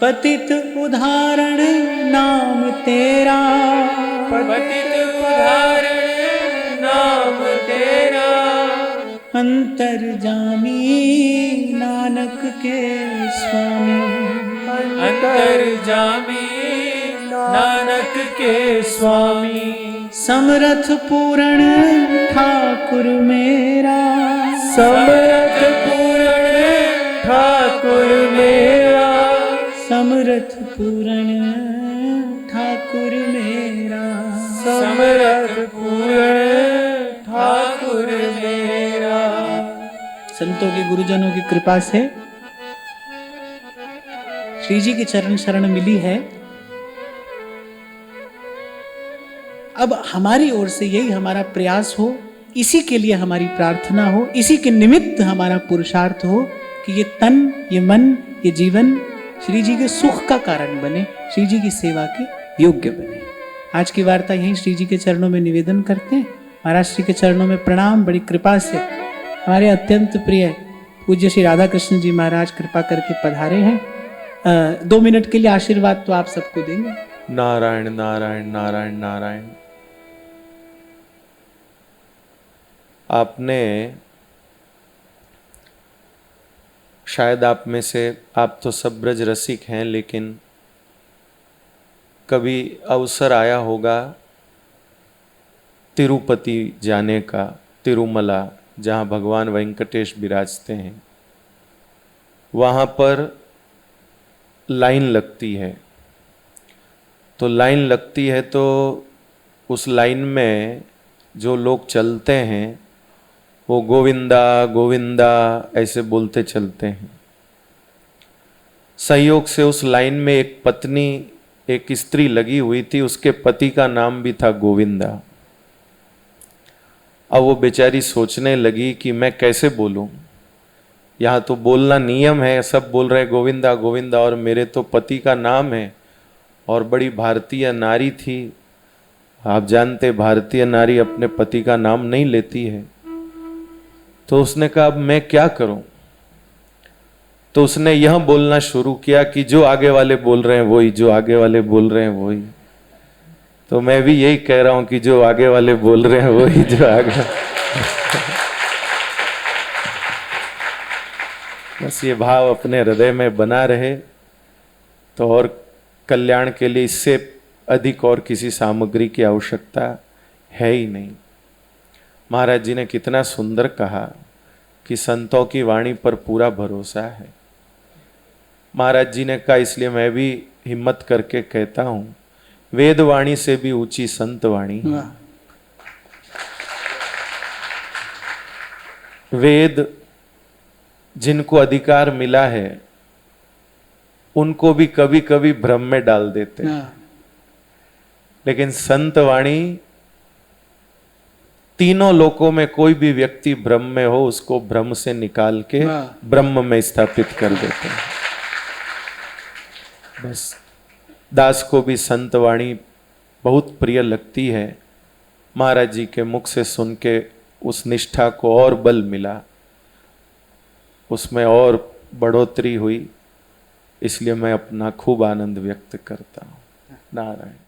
पतित उदाहरण नाम तेरा, पतित उदाहरण नाम तेरा। अंतर्जामी नानक के स्वामी, अंतर्जामी नानक के स्वामी। समरथ पूर्ण ठाकुर मेरा, समरथ पूर्ण ठाकुर मेरा। समरथ पूर्ण ठाकुर मेरा, समरथ पूर्ण ठाकुर मेरा। संतों के गुरुजनों की कृपा से श्री जी की चरण शरण मिली है। अब हमारी ओर से यही हमारा प्रयास हो, इसी के लिए हमारी प्रार्थना हो, इसी के निमित्त हमारा पुरुषार्थ हो कि ये तन, ये मन, ये जीवन श्री जी के सुख का कारण बने, श्री जी की सेवा के योग्य बने। आज की वार्ता यहीं श्री जी के चरणों में निवेदन करते हैं। महाराज श्री के चरणों में प्रणाम। बड़ी कृपा से हमारे अत्यंत प्रिय पूज्य श्री राधा कृष्ण जी महाराज कृपा करके पधारे हैं। 2 मिनट के लिए आशीर्वाद तो आप सबको देंगे। नारायण नारायण नारायण नारायण। आपने शायद आप में से, आप तो सब ब्रज रसिक हैं, लेकिन कभी अवसर आया होगा तिरुपति जाने का, तिरुमला जहाँ भगवान वेंकटेश विराजते हैं। वहाँ पर लाइन लगती है, तो लाइन लगती है तो उस लाइन में जो लोग चलते हैं वो गोविंदा गोविंदा ऐसे बोलते चलते हैं। संयोग से उस लाइन में एक पत्नी, एक स्त्री लगी हुई थी, उसके पति का नाम भी था गोविंदा। अब वो बेचारी सोचने लगी कि मैं कैसे बोलूं, यहाँ तो बोलना नियम है, सब बोल रहे गोविंदा गोविंदा और मेरे तो पति का नाम है। और बड़ी भारतीय नारी थी, आप जानते भारतीय नारी अपने पति का नाम नहीं लेती है। तो उसने कहा अब मैं क्या करूं। तो उसने यह बोलना शुरू किया कि जो आगे वाले बोल रहे हैं वही, जो आगे वाले बोल रहे हैं वही। तो मैं भी यही कह रहा हूं कि जो आगे वाले बोल रहे हैं वही, जो आगे बस ये भाव अपने हृदय में बना रहे तो और कल्याण के लिए इससे अधिक और किसी सामग्री की आवश्यकता है ही नहीं। महाराज जी ने कितना सुंदर कहा कि संतों की वाणी पर पूरा भरोसा है। महाराज जी ने कहा, इसलिए मैं भी हिम्मत करके कहता हूं, वेद वाणी से भी ऊंची संत वाणी है। वेद जिनको अधिकार मिला है उनको भी कभी कभी भ्रम में डाल देते हैं, लेकिन संत वाणी तीनों लोकों में कोई भी व्यक्ति भ्रम में हो उसको भ्रम से निकाल के ब्रह्म में स्थापित कर देते हैं। बस दास को भी संत वाणी बहुत प्रिय लगती है। महाराज जी के मुख से सुन के उस निष्ठा को और बल मिला, उसमें और बढ़ोतरी हुई, इसलिए मैं अपना खूब आनंद व्यक्त करता हूँ। नारायण।